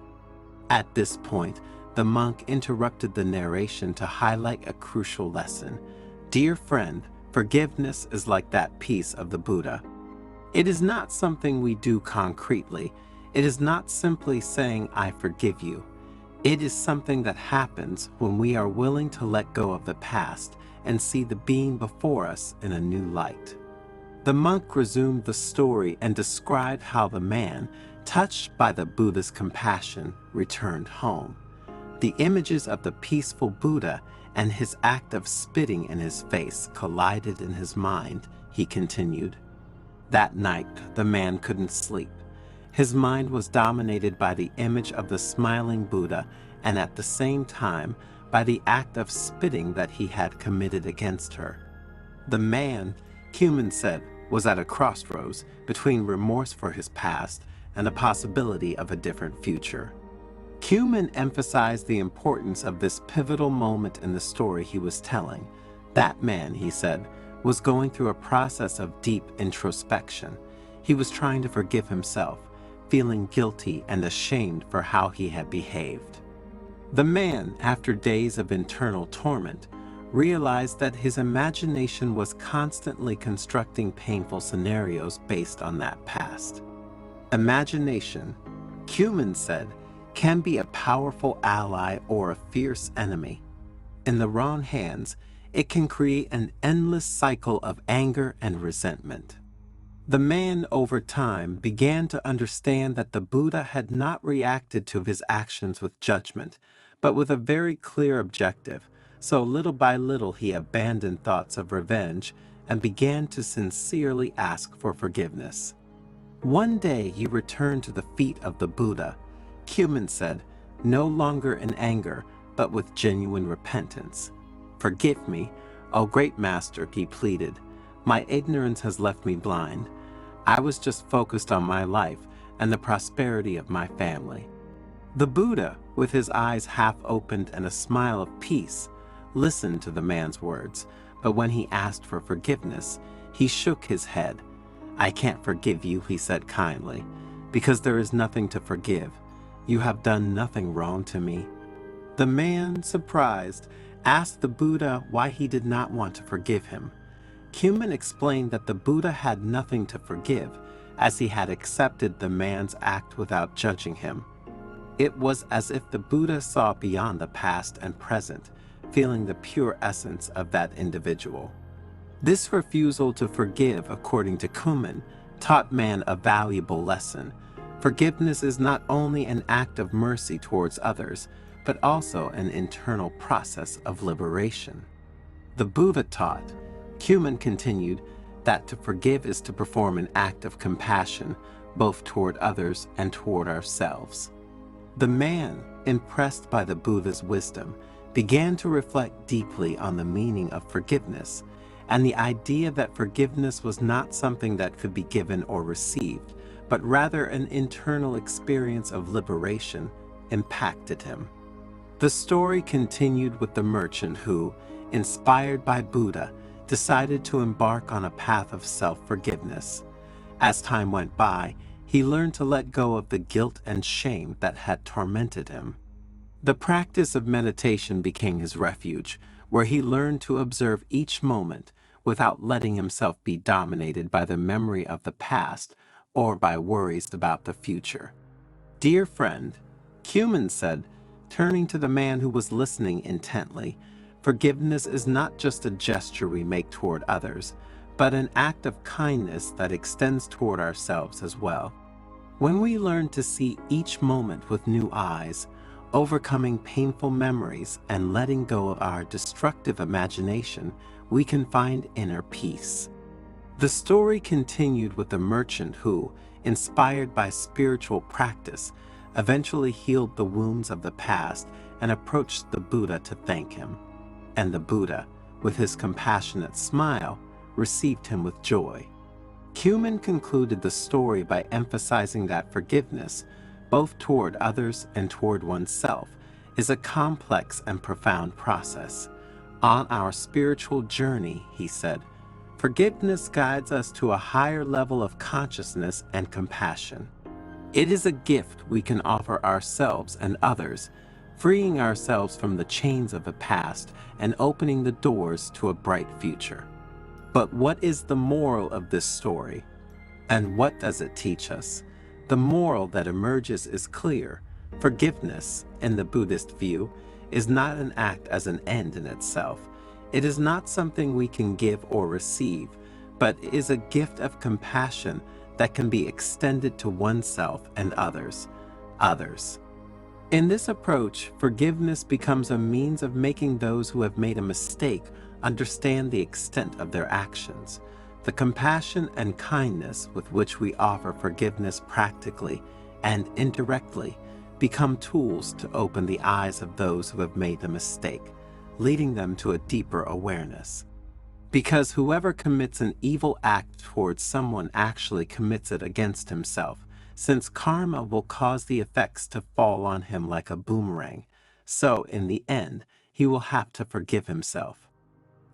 Speaker 1: At this point, the monk interrupted the narration to highlight a crucial lesson. Dear friend, forgiveness is like that piece of the Buddha. It is not something we do concretely. It is not simply saying, I forgive you. It is something that happens when we are willing to let go of the past and see the being before us in a new light. The monk resumed the story and described how the man, touched by the Buddha's compassion, returned home. The images of the peaceful Buddha and his act of spitting in his face collided in his mind, he continued. That night, the man couldn't sleep. His mind was dominated by the image of the smiling Buddha and at the same time by the act of spitting that he had committed against her. The man, Cumin said, was at a crossroads between remorse for his past and the possibility of a different future. Cumin emphasized the importance of this pivotal moment in the story he was telling. That man, he said, was going through a process of deep introspection. He was trying to forgive himself, feeling guilty and ashamed for how he had behaved. The man, after days of internal torment, realized that his imagination was constantly constructing painful scenarios based on that past. Imagination, Cumin said, can be a powerful ally or a fierce enemy. In the wrong hands, it can create an endless cycle of anger and resentment. The man, over time, began to understand that the Buddha had not reacted to his actions with judgment, but with a very clear objective. So little by little he abandoned thoughts of revenge and began to sincerely ask for forgiveness. One day he returned to the feet of the Buddha. Cumin said, no longer in anger, but with genuine repentance. Forgive me, O great master, he pleaded. My ignorance has left me blind. I was just focused on my life and the prosperity of my family. The Buddha, with his eyes half opened and a smile of peace, listened to the man's words, but when he asked for forgiveness, he shook his head. I can't forgive you, he said kindly, because there is nothing to forgive. You have done nothing wrong to me. The man, surprised, asked the Buddha why he did not want to forgive him. Cumin explained that the Buddha had nothing to forgive, as he had accepted the man's act without judging him. It was as if the Buddha saw beyond the past and present, feeling the pure essence of that individual. This refusal to forgive, according to Cumin, taught man a valuable lesson. Forgiveness is not only an act of mercy towards others, but also an internal process of liberation. The Buddha taught, Cumin continued, that to forgive is to perform an act of compassion, both toward others and toward ourselves. The man, impressed by the Buddha's wisdom, began to reflect deeply on the meaning of forgiveness, and the idea that forgiveness was not something that could be given or received, but rather an internal experience of liberation, impacted him. The story continued with the merchant who, inspired by Buddha, decided to embark on a path of self-forgiveness. As time went by, he learned to let go of the guilt and shame that had tormented him. The practice of meditation became his refuge, where he learned to observe each moment without letting himself be dominated by the memory of the past or by worries about the future. Dear friend, Cumin said, Turning to the man who was listening intently, forgiveness is not just a gesture we make toward others, but an act of kindness that extends toward ourselves as well. When we learn to see each moment with new eyes, overcoming painful memories and letting go of our destructive imagination, we can find inner peace. The story continued with the merchant who, inspired by spiritual practice, eventually healed the wounds of the past and approached the Buddha to thank him. And the Buddha, with his compassionate smile, received him with joy. Cumin concluded the story by emphasizing that forgiveness, both toward others and toward oneself, is a complex and profound process. On our spiritual journey, he said, forgiveness guides us to a higher level of consciousness and compassion. It is a gift we can offer ourselves and others, freeing ourselves from the chains of the past and opening the doors to a bright future. But what is the moral of this story? And what does it teach us? The moral that emerges is clear. Forgiveness, in the Buddhist view, is not an act as an end in itself. It is not something we can give or receive, but is a gift of compassion that can be extended to oneself and others. In this approach, forgiveness becomes a means of making those who have made a mistake understand the extent of their actions. The compassion and kindness with which we offer forgiveness practically and indirectly become tools to open the eyes of those who have made the mistake, leading them to a deeper awareness. Because whoever commits an evil act towards someone actually commits it against himself, since karma will cause the effects to fall on him like a boomerang. So, in the end, he will have to forgive himself.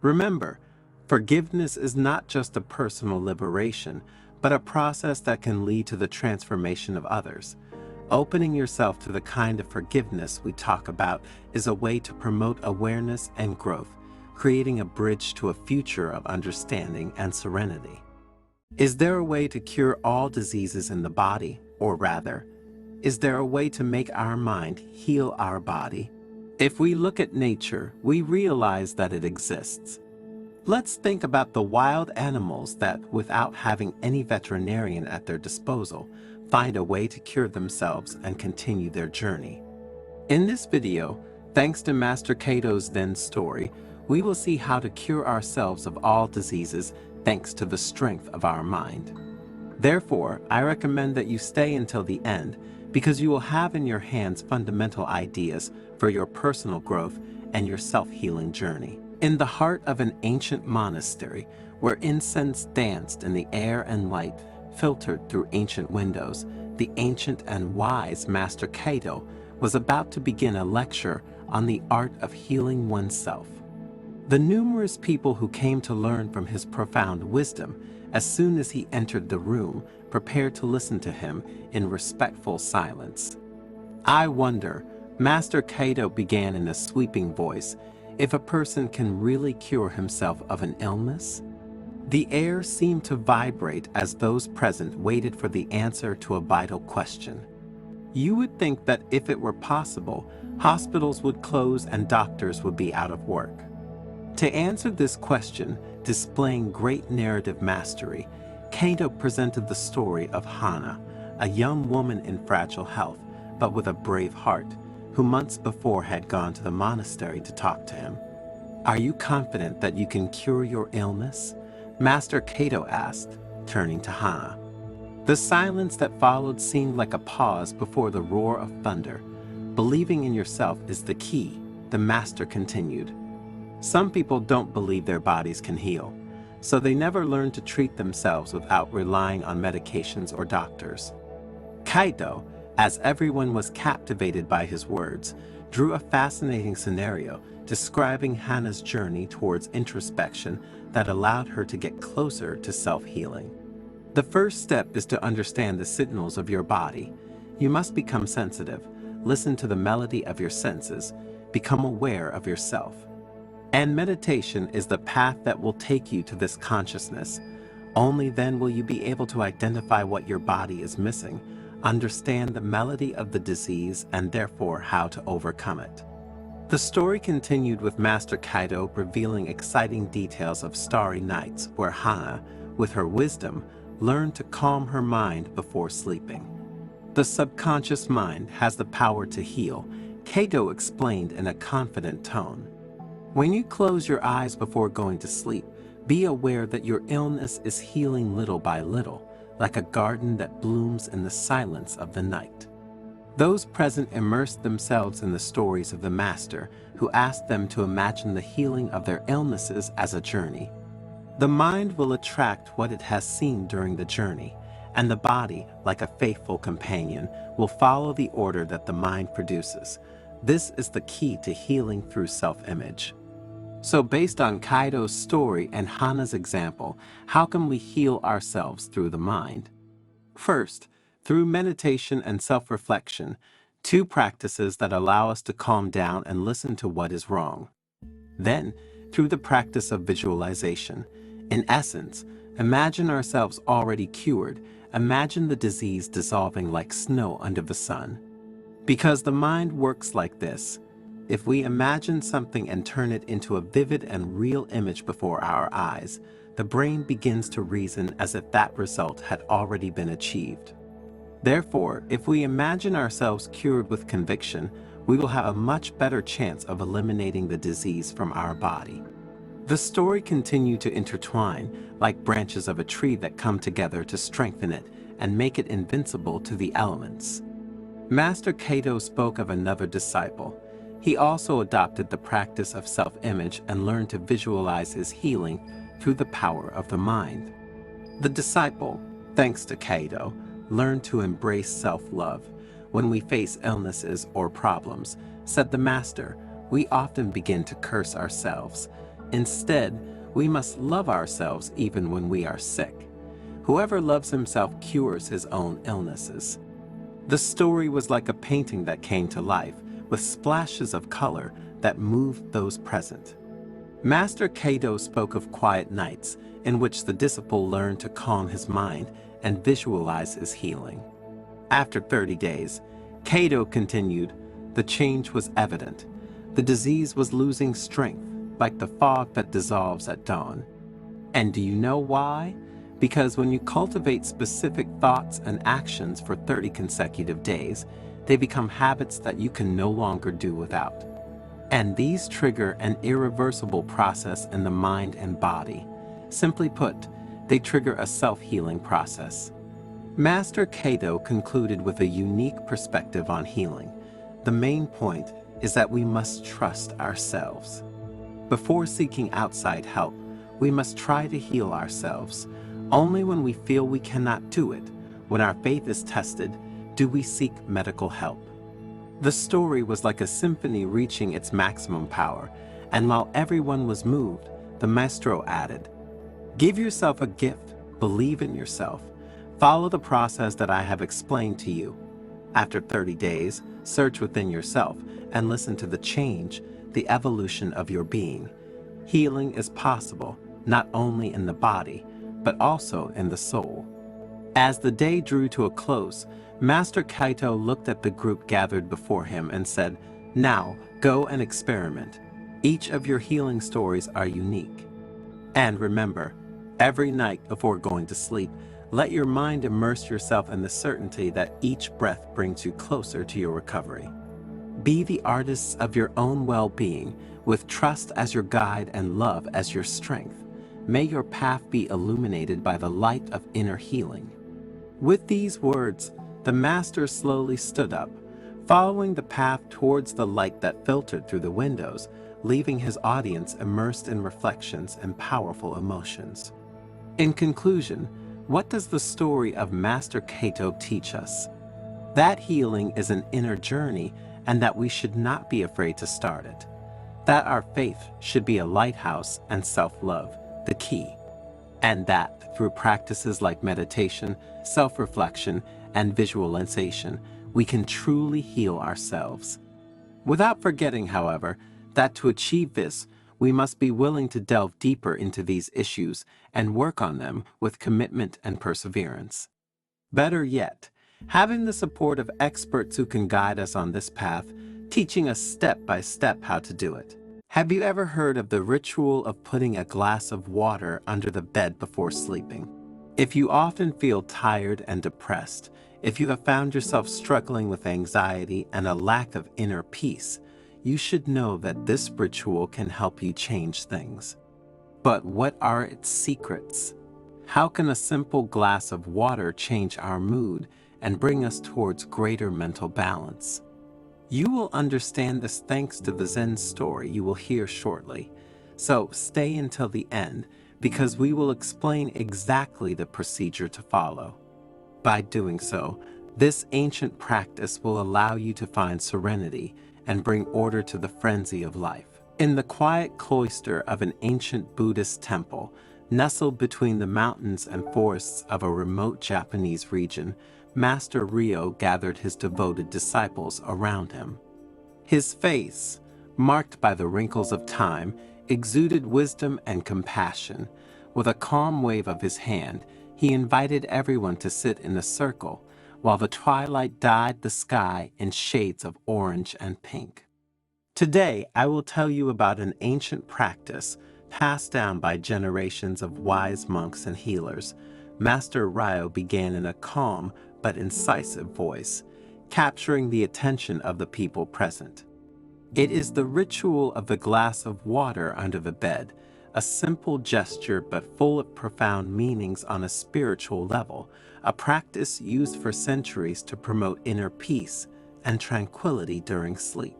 Speaker 1: Remember, forgiveness is not just a personal liberation, but a process that can lead to the transformation of others. Opening yourself to the kind of forgiveness we talk about is a way to promote awareness and growth, creating a bridge to a future of understanding and serenity. Is there a way to cure all diseases in the body? Or rather, is there a way to make our mind heal our body? If we look at nature, we realize that it exists. Let's think about the wild animals that, without having any veterinarian at their disposal, find a way to cure themselves and continue their journey. In this video, thanks to Master Cato's Zen story, we will see how to cure ourselves of all diseases thanks to the strength of our mind. Therefore, I recommend that you stay until the end because you will have in your hands fundamental ideas for your personal growth and your self-healing journey. In the heart of an ancient monastery, where incense danced in the air and light filtered through ancient windows, the ancient and wise Master Cato was about to begin a lecture on the art of healing oneself. The numerous people who came to learn from his profound wisdom, as soon as he entered the room, prepared to listen to him in respectful silence. I wonder, Master Cato began in a sweeping voice, if a person can really cure himself of an illness? The air seemed to vibrate as those present waited for the answer to a vital question. You would think that if it were possible, hospitals would close and doctors would be out of work. To answer this question, displaying great narrative mastery, Cato presented the story of Hannah, a young woman in fragile health, but with a brave heart, who months before had gone to the monastery to talk to him. "Are you confident that you can cure your illness?" Master Cato asked, turning to Hannah. The silence that followed seemed like a pause before the roar of thunder. "Believing in yourself is the key," the master continued. "Some people don't believe their bodies can heal, so they never learn to treat themselves without relying on medications or doctors." Cato, as everyone was captivated by his words, drew a fascinating scenario describing Hannah's journey towards introspection that allowed her to get closer to self-healing. The first step is to understand the signals of your body. You must become sensitive, listen to the melody of your senses, become aware of yourself. And meditation is the path that will take you to this consciousness. Only then will you be able to identify what your body is missing, understand the melody of the disease, and therefore how to overcome it. The story continued with Master Kaido revealing exciting details of starry nights where Hana, with her wisdom, learned to calm her mind before sleeping. The subconscious mind has the power to heal, Kaido explained in a confident tone. When you close your eyes before going to sleep, be aware that your illness is healing little by little, like a garden that blooms in the silence of the night. Those present immersed themselves in the stories of the master, who asked them to imagine the healing of their illnesses as a journey. The mind will attract what it has seen during the journey, and the body, like a faithful companion, will follow the order that the mind produces. This is the key to healing through self-image. So based on Kaido's story and Hana's example, how can we heal ourselves through the mind? First, through meditation and self-reflection, two practices that allow us to calm down and listen to what is wrong. Then, through the practice of visualization. In essence, imagine ourselves already cured. Imagine the disease dissolving like snow under the sun. Because the mind works like this. If we imagine something and turn it into a vivid and real image before our eyes, the brain begins to reason as if that result had already been achieved. Therefore, if we imagine ourselves cured with conviction, we will have a much better chance of eliminating the disease from our body. The story continued to intertwine, like branches of a tree that come together to strengthen it and make it invincible to the elements. Master Kaido spoke of another disciple. He also adopted the practice of self-image and learned to visualize his healing through the power of the mind. The disciple, thanks to Kaido, learned to embrace self-love. When we face illnesses or problems, said the master, we often begin to curse ourselves. Instead, we must love ourselves even when we are sick. Whoever loves himself cures his own illnesses. The story was like a painting that came to life, with splashes of color that moved those present. Master Kaido spoke of quiet nights in which the disciple learned to calm his mind and visualize his healing. After 30 days, Kaido continued, the change was evident. The disease was losing strength, like the fog that dissolves at dawn. And do you know why? Because when you cultivate specific thoughts and actions for 30 consecutive days, they become habits that you can no longer do without. And these trigger an irreversible process in the mind and body. Simply put, they trigger a self-healing process. Master Kaido concluded with a unique perspective on healing. The main point is that we must trust ourselves. Before seeking outside help, we must try to heal ourselves. Only when we feel we cannot do it, when our faith is tested, do we seek medical help. The story was like a symphony reaching its maximum power, and while everyone was moved, the maestro added, give yourself a gift, believe in yourself, follow the process that I have explained to you. After 30 days, search within yourself and listen to the change, the evolution of your being. Healing is possible, not only in the body, but also in the soul. As the day drew to a close, Master Kaido looked at the group gathered before him and said, now, go and experiment. Each of your healing stories are unique. And remember, every night before going to sleep, let your mind immerse yourself in the certainty that each breath brings you closer to your recovery. Be the artists of your own well-being, with trust as your guide and love as your strength. May your path be illuminated by the light of inner healing. With these words, the master slowly stood up, following the path towards the light that filtered through the windows, leaving his audience immersed in reflections and powerful emotions. In conclusion, what does the story of Master Kaido teach us? That healing is an inner journey and that we should not be afraid to start it. That our faith should be a lighthouse and self-love, the key. And that through practices like meditation, self-reflection, and visualization, we can truly heal ourselves. Without forgetting, however, that to achieve this, we must be willing to delve deeper into these issues and work on them with commitment and perseverance. Better yet, having the support of experts who can guide us on this path, teaching us step by step how to do it. Have you ever heard of the ritual of putting a glass of water under the bed before sleeping? If you often feel tired and depressed, if you have found yourself struggling with anxiety and a lack of inner peace, you should know that this ritual can help you change things. But what are its secrets? How can a simple glass of water change our mood and bring us towards greater mental balance? You will understand this thanks to the Zen story you will hear shortly. So stay until the end, because we will explain exactly the procedure to follow. By doing so, this ancient practice will allow you to find serenity and bring order to the frenzy of life. In the quiet cloister of an ancient Buddhist temple, nestled between the mountains and forests of a remote Japanese region, Master Ryo gathered his devoted disciples around him. His face, marked by the wrinkles of time, exuded wisdom and compassion. With a calm wave of his hand, he invited everyone to sit in a circle, while the twilight dyed the sky in shades of orange and pink. Today, I will tell you about an ancient practice passed down by generations of wise monks and healers. Master Ryo began in a calm but incisive voice, capturing the attention of the people present. It is the ritual of the glass of water under the bed, a simple gesture but full of profound meanings on a spiritual level, a practice used for centuries to promote inner peace and tranquility during sleep.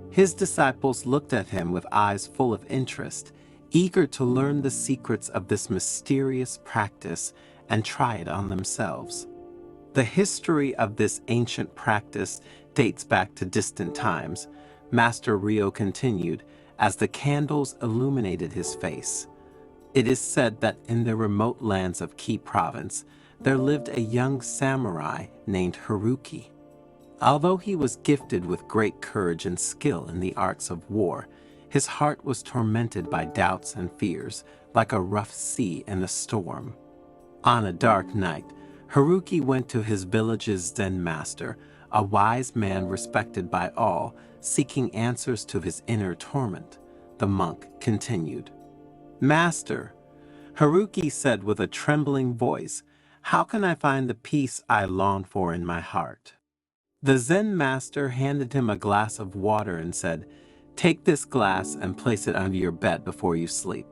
Speaker 1: His disciples looked at him with eyes full of interest, eager to learn the secrets of this mysterious practice and try it on themselves. The history of this ancient practice dates back to distant times. Master Ryo continued as the candles illuminated his face. It is said that in the remote lands of Ki province, there lived a young samurai named Haruki. Although he was gifted with great courage and skill in the arts of war, his heart was tormented by doubts and fears, like a rough sea in a storm. On a dark night, Haruki went to his village's Zen master, a wise man respected by all, seeking answers to his inner torment. The monk continued. "Master," Haruki said with a trembling voice, "how can I find the peace I long for in my heart?" The Zen master handed him a glass of water and said, "Take this glass and place it under your bed before you sleep.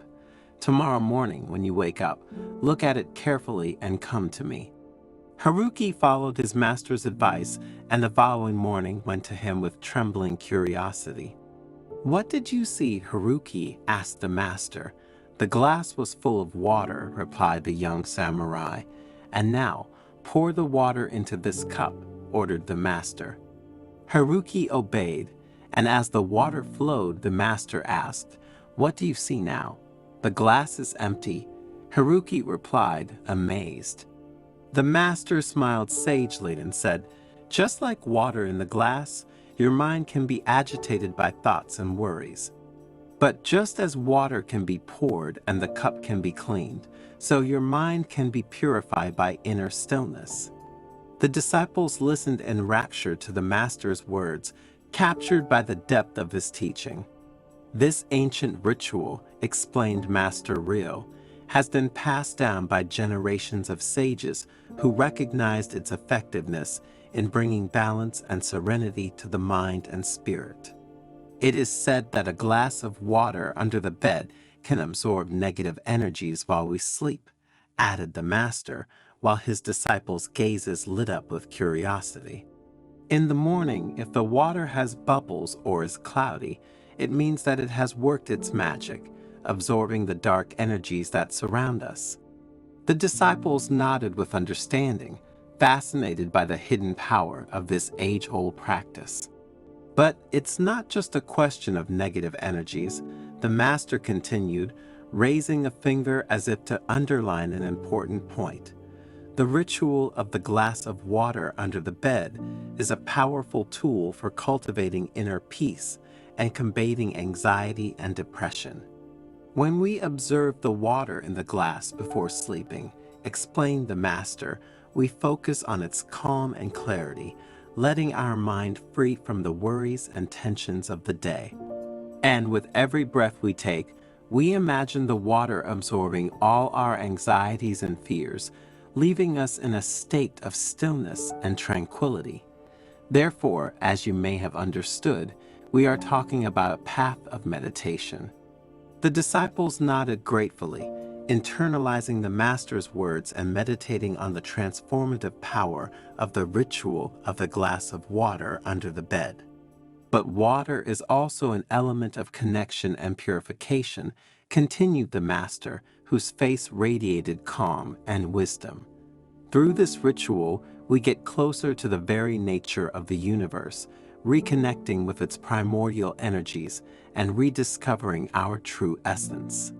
Speaker 1: Tomorrow morning, when you wake up, look at it carefully and come to me." Haruki followed his master's advice, and the following morning went to him with trembling curiosity. "What did you see, Haruki?" asked the master. "The glass was full of water," replied the young samurai. "And now, pour the water into this cup," ordered the master. Haruki obeyed, and as the water flowed, the master asked, "What do you see now?" "The glass is empty," Haruki replied, amazed. The master smiled sagely and said, "Just like water in the glass, your mind can be agitated by thoughts and worries. But just as water can be poured and the cup can be cleaned, so your mind can be purified by inner stillness." The disciples listened enraptured to the master's words, captured by the depth of his teaching. This ancient ritual, explained Master Ryo, has been passed down by generations of sages who recognized its effectiveness in bringing balance and serenity to the mind and spirit. It is said that a glass of water under the bed can absorb negative energies while we sleep, added the master, while his disciples' gazes lit up with curiosity. In the morning, if the water has bubbles or is cloudy, it means that it has worked its magic, absorbing the dark energies that surround us. The disciples nodded with understanding, fascinated by the hidden power of this age-old practice. But it's not just a question of negative energies, the master continued, raising a finger as if to underline an important point. The ritual of the glass of water under the bed is a powerful tool for cultivating inner peace and combating anxiety and depression. When we observe the water in the glass before sleeping, explained the master, we focus on its calm and clarity, letting our mind free from the worries and tensions of the day. And with every breath we take, we imagine the water absorbing all our anxieties and fears, leaving us in a state of stillness and tranquility. Therefore, as you may have understood, we are talking about a path of meditation. The disciples nodded gratefully, internalizing the Master's words and meditating on the transformative power of the ritual of the glass of water under the bed. But water is also an element of connection and purification, continued the Master, whose face radiated calm and wisdom. Through this ritual, we get closer to the very nature of the universe, reconnecting with its primordial energies and rediscovering our true essence.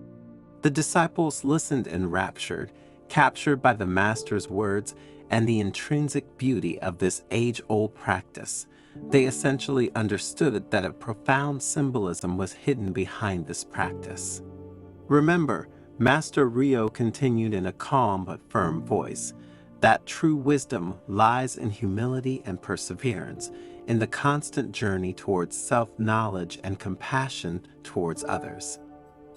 Speaker 1: The disciples listened enraptured, captured by the Master's words and the intrinsic beauty of this age-old practice. They essentially understood that a profound symbolism was hidden behind this practice. Remember, Master Rio continued in a calm but firm voice, that true wisdom lies in humility and perseverance, in the constant journey towards self-knowledge and compassion towards others.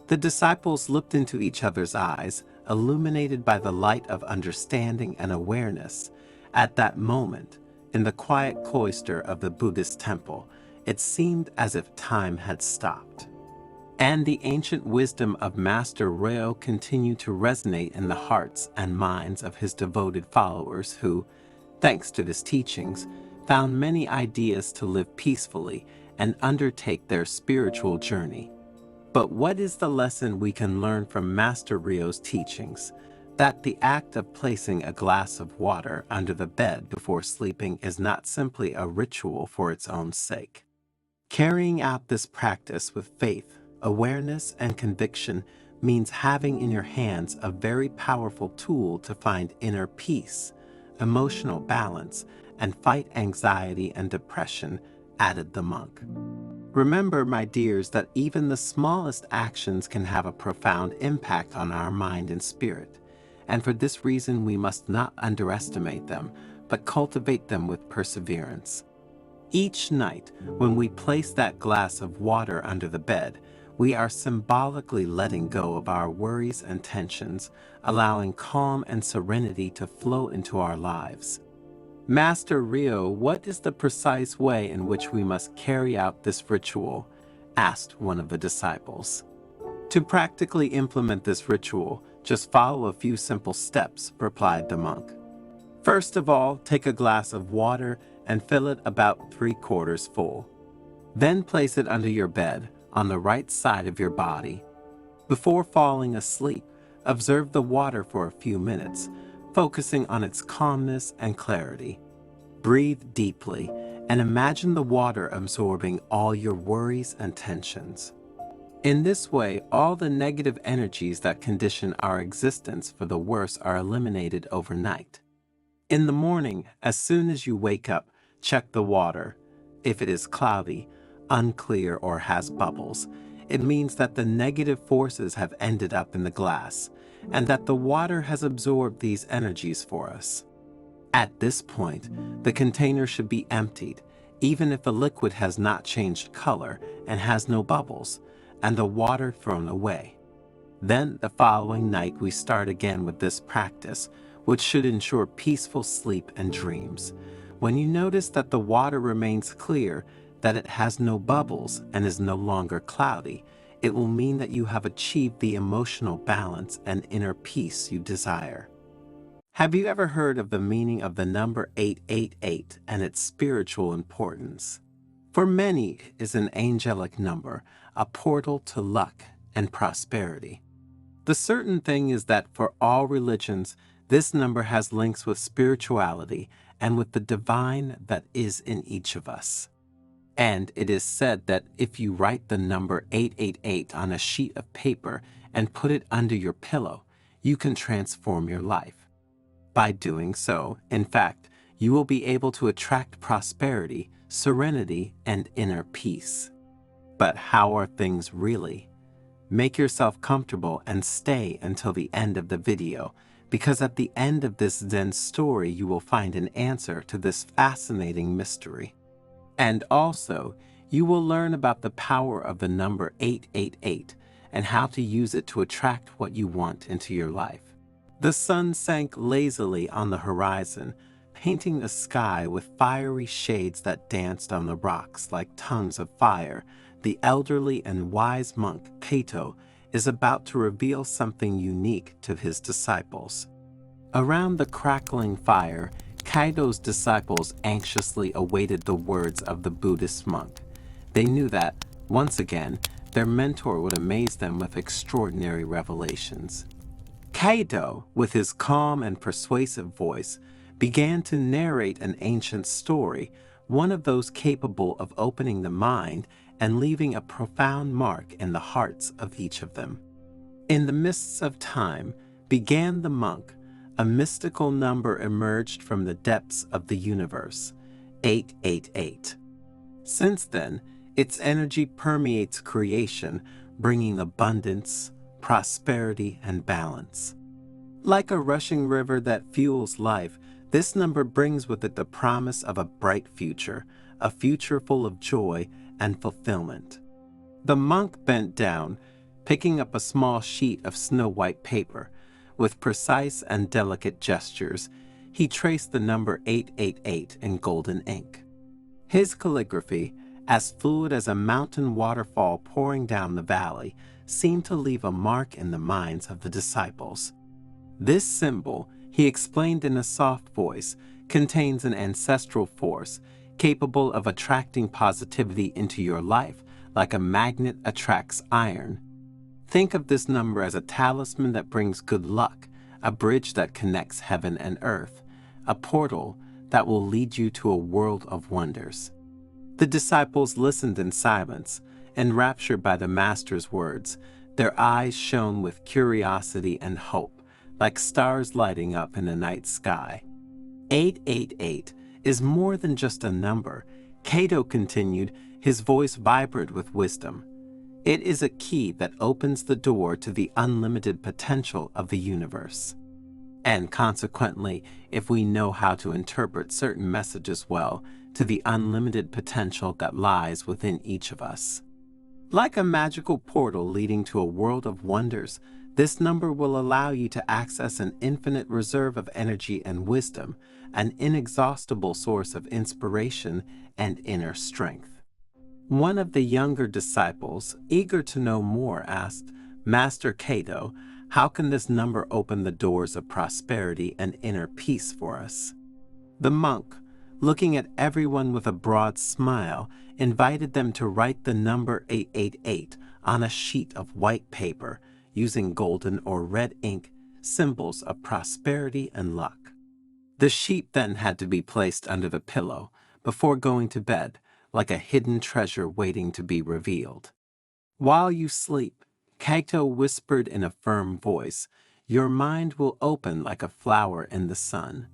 Speaker 1: The disciples looked into each other's eyes, illuminated by the light of understanding and awareness. At that moment, in the quiet cloister of the Buddhist temple, it seemed as if time had stopped. And the ancient wisdom of Master Reo continued to resonate in the hearts and minds of his devoted followers who, thanks to his teachings, found many ideas to live peacefully and undertake their spiritual journey. But what is the lesson we can learn from Master Rio's teachings? That the act of placing a glass of water under the bed before sleeping is not simply a ritual for its own sake. Carrying out this practice with faith, awareness, and conviction means having in your hands a very powerful tool to find inner peace, emotional balance, and fight anxiety and depression, added the monk. Remember, my dears, that even the smallest actions can have a profound impact on our mind and spirit, and for this reason we must not underestimate them, but cultivate them with perseverance. Each night, when we place that glass of water under the bed, we are symbolically letting go of our worries and tensions, allowing calm and serenity to flow into our lives. Master Rio, what is the precise way in which we must carry out this ritual? Asked one of the disciples. To practically implement this ritual, just follow a few simple steps, replied the monk. First of all, take a glass of water and fill it about 3/4 full. Then place it under your bed, on the right side of your body. Before falling asleep, observe the water for a few minutes, focusing on its calmness and clarity. Breathe deeply and imagine the water absorbing all your worries and tensions. In this way, all the negative energies that condition our existence for the worse are eliminated overnight. In the morning, as soon as you wake up, check the water. If it is cloudy, unclear, or has bubbles, it means that the negative forces have ended up in the glass, and that the water has absorbed these energies for us. At this point, the container should be emptied, even if the liquid has not changed color and has no bubbles, and the water thrown away. Then the following night we start again with this practice, which should ensure peaceful sleep and dreams. When you notice that the water remains clear, that it has no bubbles and is no longer cloudy, it will mean that you have achieved the emotional balance and inner peace you desire. Have you ever heard of the meaning of the number 888 and its spiritual importance? For many, it is an angelic number, a portal to luck and prosperity. The certain thing is that for all religions, this number has links with spirituality and with the divine that is in each of us. And it is said that if you write the number 888 on a sheet of paper and put it under your pillow, you can transform your life. By doing so, in fact, you will be able to attract prosperity, serenity, and inner peace. But how are things really? Make yourself comfortable and stay until the end of the video, because at the end of this Zen story you will find an answer to this fascinating mystery. And also, you will learn about the power of the number 888 and how to use it to attract what you want into your life. The sun sank lazily on the horizon, painting the sky with fiery shades that danced on the rocks like tongues of fire. The elderly and wise monk Kato is about to reveal something unique to his disciples. Around the crackling fire, Kaido's disciples anxiously awaited the words of the Buddhist monk. They knew that, once again, their mentor would amaze them with extraordinary revelations. Kaido, with his calm and persuasive voice, began to narrate an ancient story, one of those capable of opening the mind and leaving a profound mark in the hearts of each of them. In the mists of time began the monk. A mystical number emerged from the depths of the universe, 888. Since then, its energy permeates creation, bringing abundance, prosperity, and balance. Like a rushing river that fuels life, this number brings with it the promise of a bright future, a future full of joy and fulfillment. The monk bent down, picking up a small sheet of snow-white paper. With precise and delicate gestures, he traced the number 888 in golden ink. His calligraphy, as fluid as a mountain waterfall pouring down the valley, seemed to leave a mark in the minds of the disciples. This symbol, he explained in a soft voice, contains an ancestral force capable of attracting positivity into your life like a magnet attracts iron. Think of this number as a talisman that brings good luck, a bridge that connects heaven and earth, a portal that will lead you to a world of wonders. The disciples listened in silence, enraptured by the Master's words. Their eyes shone with curiosity and hope, like stars lighting up in the night sky. 888 is more than just a number, Kato continued, his voice vibrant with wisdom. It is a key that opens the door to the unlimited potential of the universe. And consequently, if we know how to interpret certain messages well, to the unlimited potential that lies within each of us. Like a magical portal leading to a world of wonders, this number will allow you to access an infinite reserve of energy and wisdom, an inexhaustible source of inspiration and inner strength. One of the younger disciples, eager to know more, asked, "Master Kato, how can this number open the doors of prosperity and inner peace for us?" The monk, looking at everyone with a broad smile, invited them to write the number 888 on a sheet of white paper, using golden or red ink, symbols of prosperity and luck. The sheet then had to be placed under the pillow before going to bed, like a hidden treasure waiting to be revealed. While you sleep, Kaito whispered in a firm voice, your mind will open like a flower in the sun,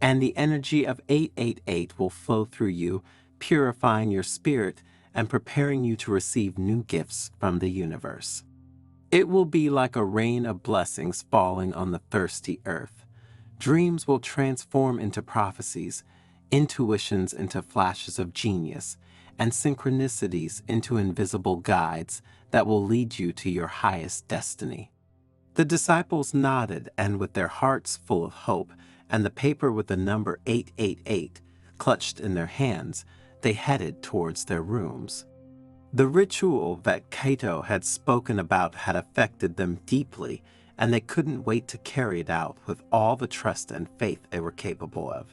Speaker 1: and the energy of 888 will flow through you, purifying your spirit and preparing you to receive new gifts from the universe. It will be like a rain of blessings falling on the thirsty earth. Dreams will transform into prophecies, intuitions into flashes of genius, and synchronicities into invisible guides that will lead you to your highest destiny. The disciples nodded, and with their hearts full of hope and the paper with the number 888 clutched in their hands, they headed towards their rooms. The ritual that Kato had spoken about had affected them deeply, and they couldn't wait to carry it out with all the trust and faith they were capable of.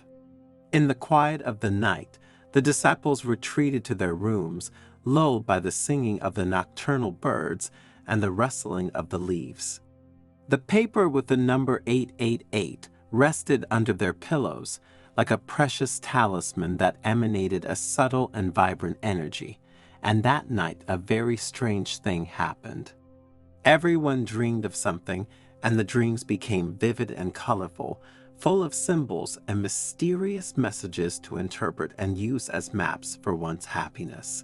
Speaker 1: In the quiet of the night, the disciples retreated to their rooms, lulled by the singing of the nocturnal birds and the rustling of the leaves. The paper with the number 888 rested under their pillows like a precious talisman that emanated a subtle and vibrant energy, and that night a very strange thing happened. Everyone dreamed of something, and the dreams became vivid and colorful, full of symbols and mysterious messages to interpret and use as maps for one's happiness.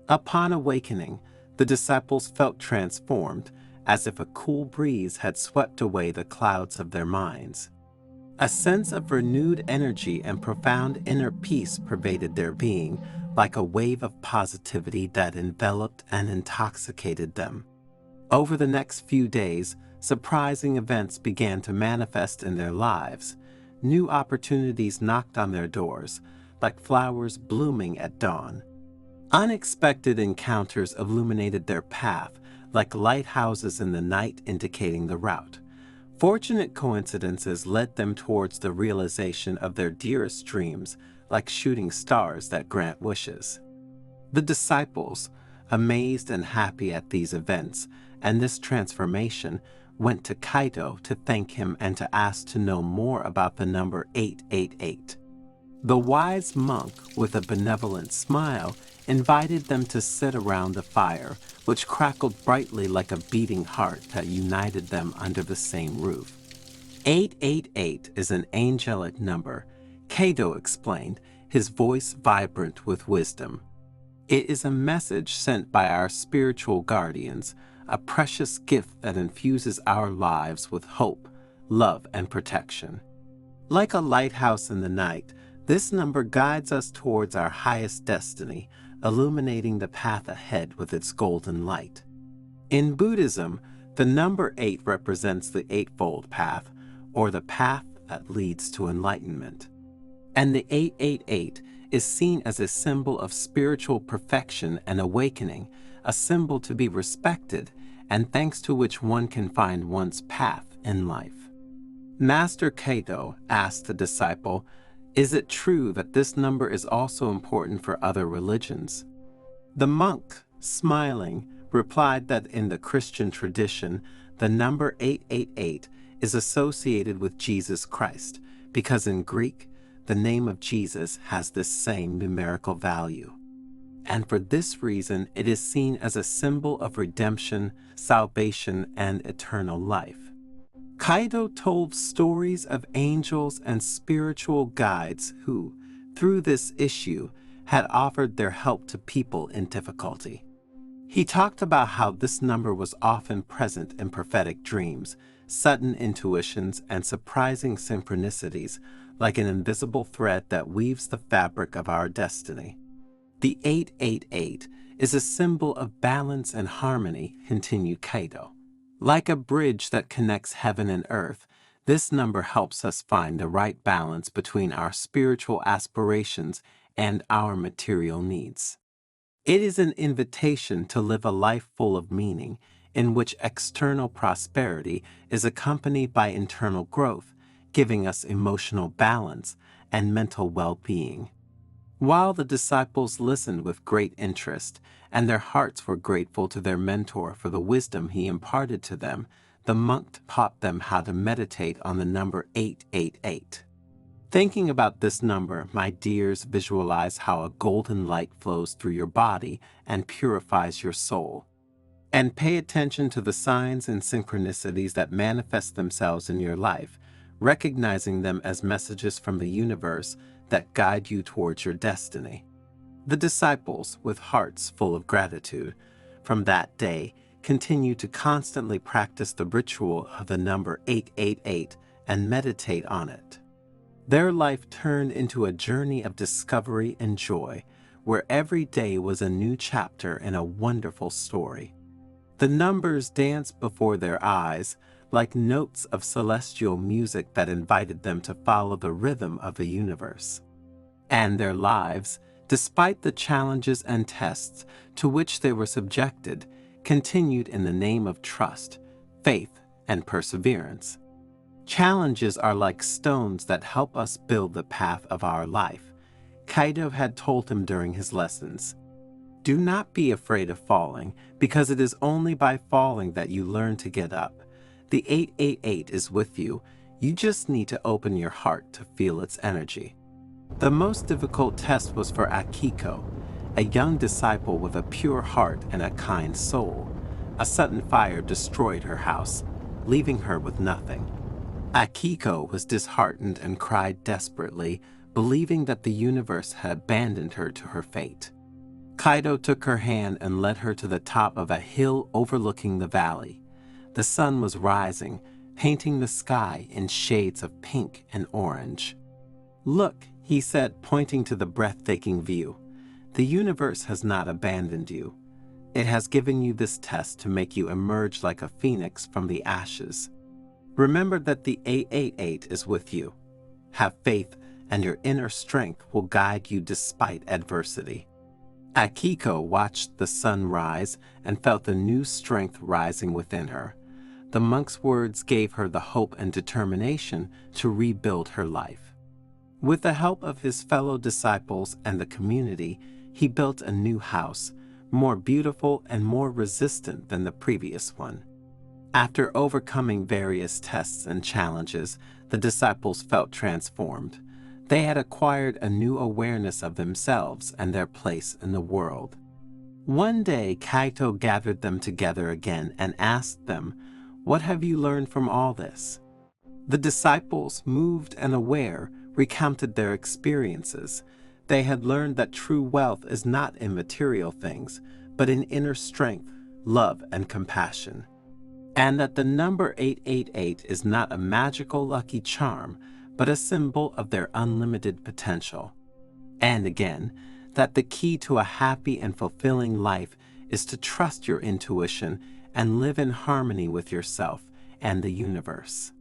Speaker 1: Upon awakening, the disciples felt transformed, as if a cool breeze had swept away the clouds of their minds. A sense of renewed energy and profound inner peace pervaded their being, like a wave of positivity that enveloped and intoxicated them. Over the next few days, surprising events began to manifest in their lives. New opportunities knocked on their doors, like flowers blooming at dawn. Unexpected encounters illuminated their path, like lighthouses in the night indicating the route. Fortunate coincidences led them towards the realization of their dearest dreams, like shooting stars that grant wishes. The disciples, amazed and happy at these events and this transformation, went to Kaido to thank him and to ask to know more about the number 888. The wise monk, with a benevolent smile, invited them to sit around the fire, which crackled brightly like a beating heart that united them under the same roof. 888 is an angelic number, Kaido explained, his voice vibrant with wisdom. It is a message sent by our spiritual guardians, a precious gift that infuses our lives with hope, love, and protection. Like a lighthouse in the night, this number guides us towards our highest destiny, illuminating the path ahead with its golden light. In Buddhism, the number 8 represents the Eightfold Path, or the path that leads to enlightenment. And the 888 is seen as a symbol of spiritual perfection and awakening, a symbol to be respected, and thanks to which one can find one's path in life. Master Kaido asked the disciple, "Is it true that this number is also important for other religions?" The monk, smiling, replied that in the Christian tradition, the number 888 is associated with Jesus Christ, because in Greek, the name of Jesus has this same numerical value. And for this reason, it is seen as a symbol of redemption, salvation, and eternal life. Kaido told stories of angels and spiritual guides who, through this issue, had offered their help to people in difficulty. He talked about how this number was often present in prophetic dreams, sudden intuitions, and surprising synchronicities, like an invisible thread that weaves the fabric of our destiny. The 888 is a symbol of balance and harmony, continued Kaido. Like a bridge that connects heaven and earth, this number helps us find the right balance between our spiritual aspirations and our material needs. It is an invitation to live a life full of meaning, in which external prosperity is accompanied by internal growth, giving us emotional balance and mental well-being. While the disciples listened with great interest, and their hearts were grateful to their mentor for the wisdom he imparted to them, the monk taught them how to meditate on the number 888. Thinking about this number, my dears, visualize how a golden light flows through your body and purifies your soul. And pay attention to the signs and synchronicities that manifest themselves in your life, recognizing them as messages from the universe that guide you towards your destiny. The disciples, with hearts full of gratitude, from that day continued to constantly practice the ritual of the number 888 and meditate on it. Their life turned into a journey of discovery and joy, where every day was a new chapter in a wonderful story. The numbers danced before their eyes, like notes of celestial music that invited them to follow the rhythm of the universe. And their lives, despite the challenges and tests to which they were subjected, continued in the name of trust, faith, and perseverance. Challenges are like stones that help us build the path of our life, Kaido had told him during his lessons. Do not be afraid of falling, because it is only by falling that you learn to get up. The 888 is with you. You just need to open your heart to feel its energy. The most difficult test was for Akiko, a young disciple with a pure heart and a kind soul. A sudden fire destroyed her house, leaving her with nothing. Akiko was disheartened and cried desperately, believing that the universe had abandoned her to her fate. Kaido took her hand and led her to the top of a hill overlooking the valley. The sun was rising, painting the sky in shades of pink and orange. "Look," he said, pointing to the breathtaking view. "The universe has not abandoned you. It has given you this test to make you emerge like a phoenix from the ashes. Remember that the 888 is with you. Have faith, and your inner strength will guide you despite adversity." Akiko watched the sun rise and felt a new strength rising within her. The monk's words gave her the hope and determination to rebuild her life. With the help of his fellow disciples and the community, he built a new house, more beautiful and more resistant than the previous one. After overcoming various tests and challenges, the disciples felt transformed. They had acquired a new awareness of themselves and their place in the world. One day, Kaito gathered them together again and asked them, "What have you learned from all this?" The disciples, moved and aware, recounted their experiences. They had learned that true wealth is not in material things, but in inner strength, love, and compassion. And that the number 888 is not a magical lucky charm, but a symbol of their unlimited potential. And again, that the key to a happy and fulfilling life is to trust your intuition and live in harmony with yourself and the universe.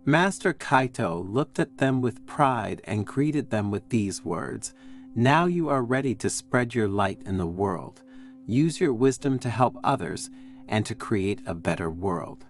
Speaker 1: Master Kaito looked at them with pride and greeted them with these words, "Now you are ready to spread your light in the world. Use your wisdom to help others and to create a better world."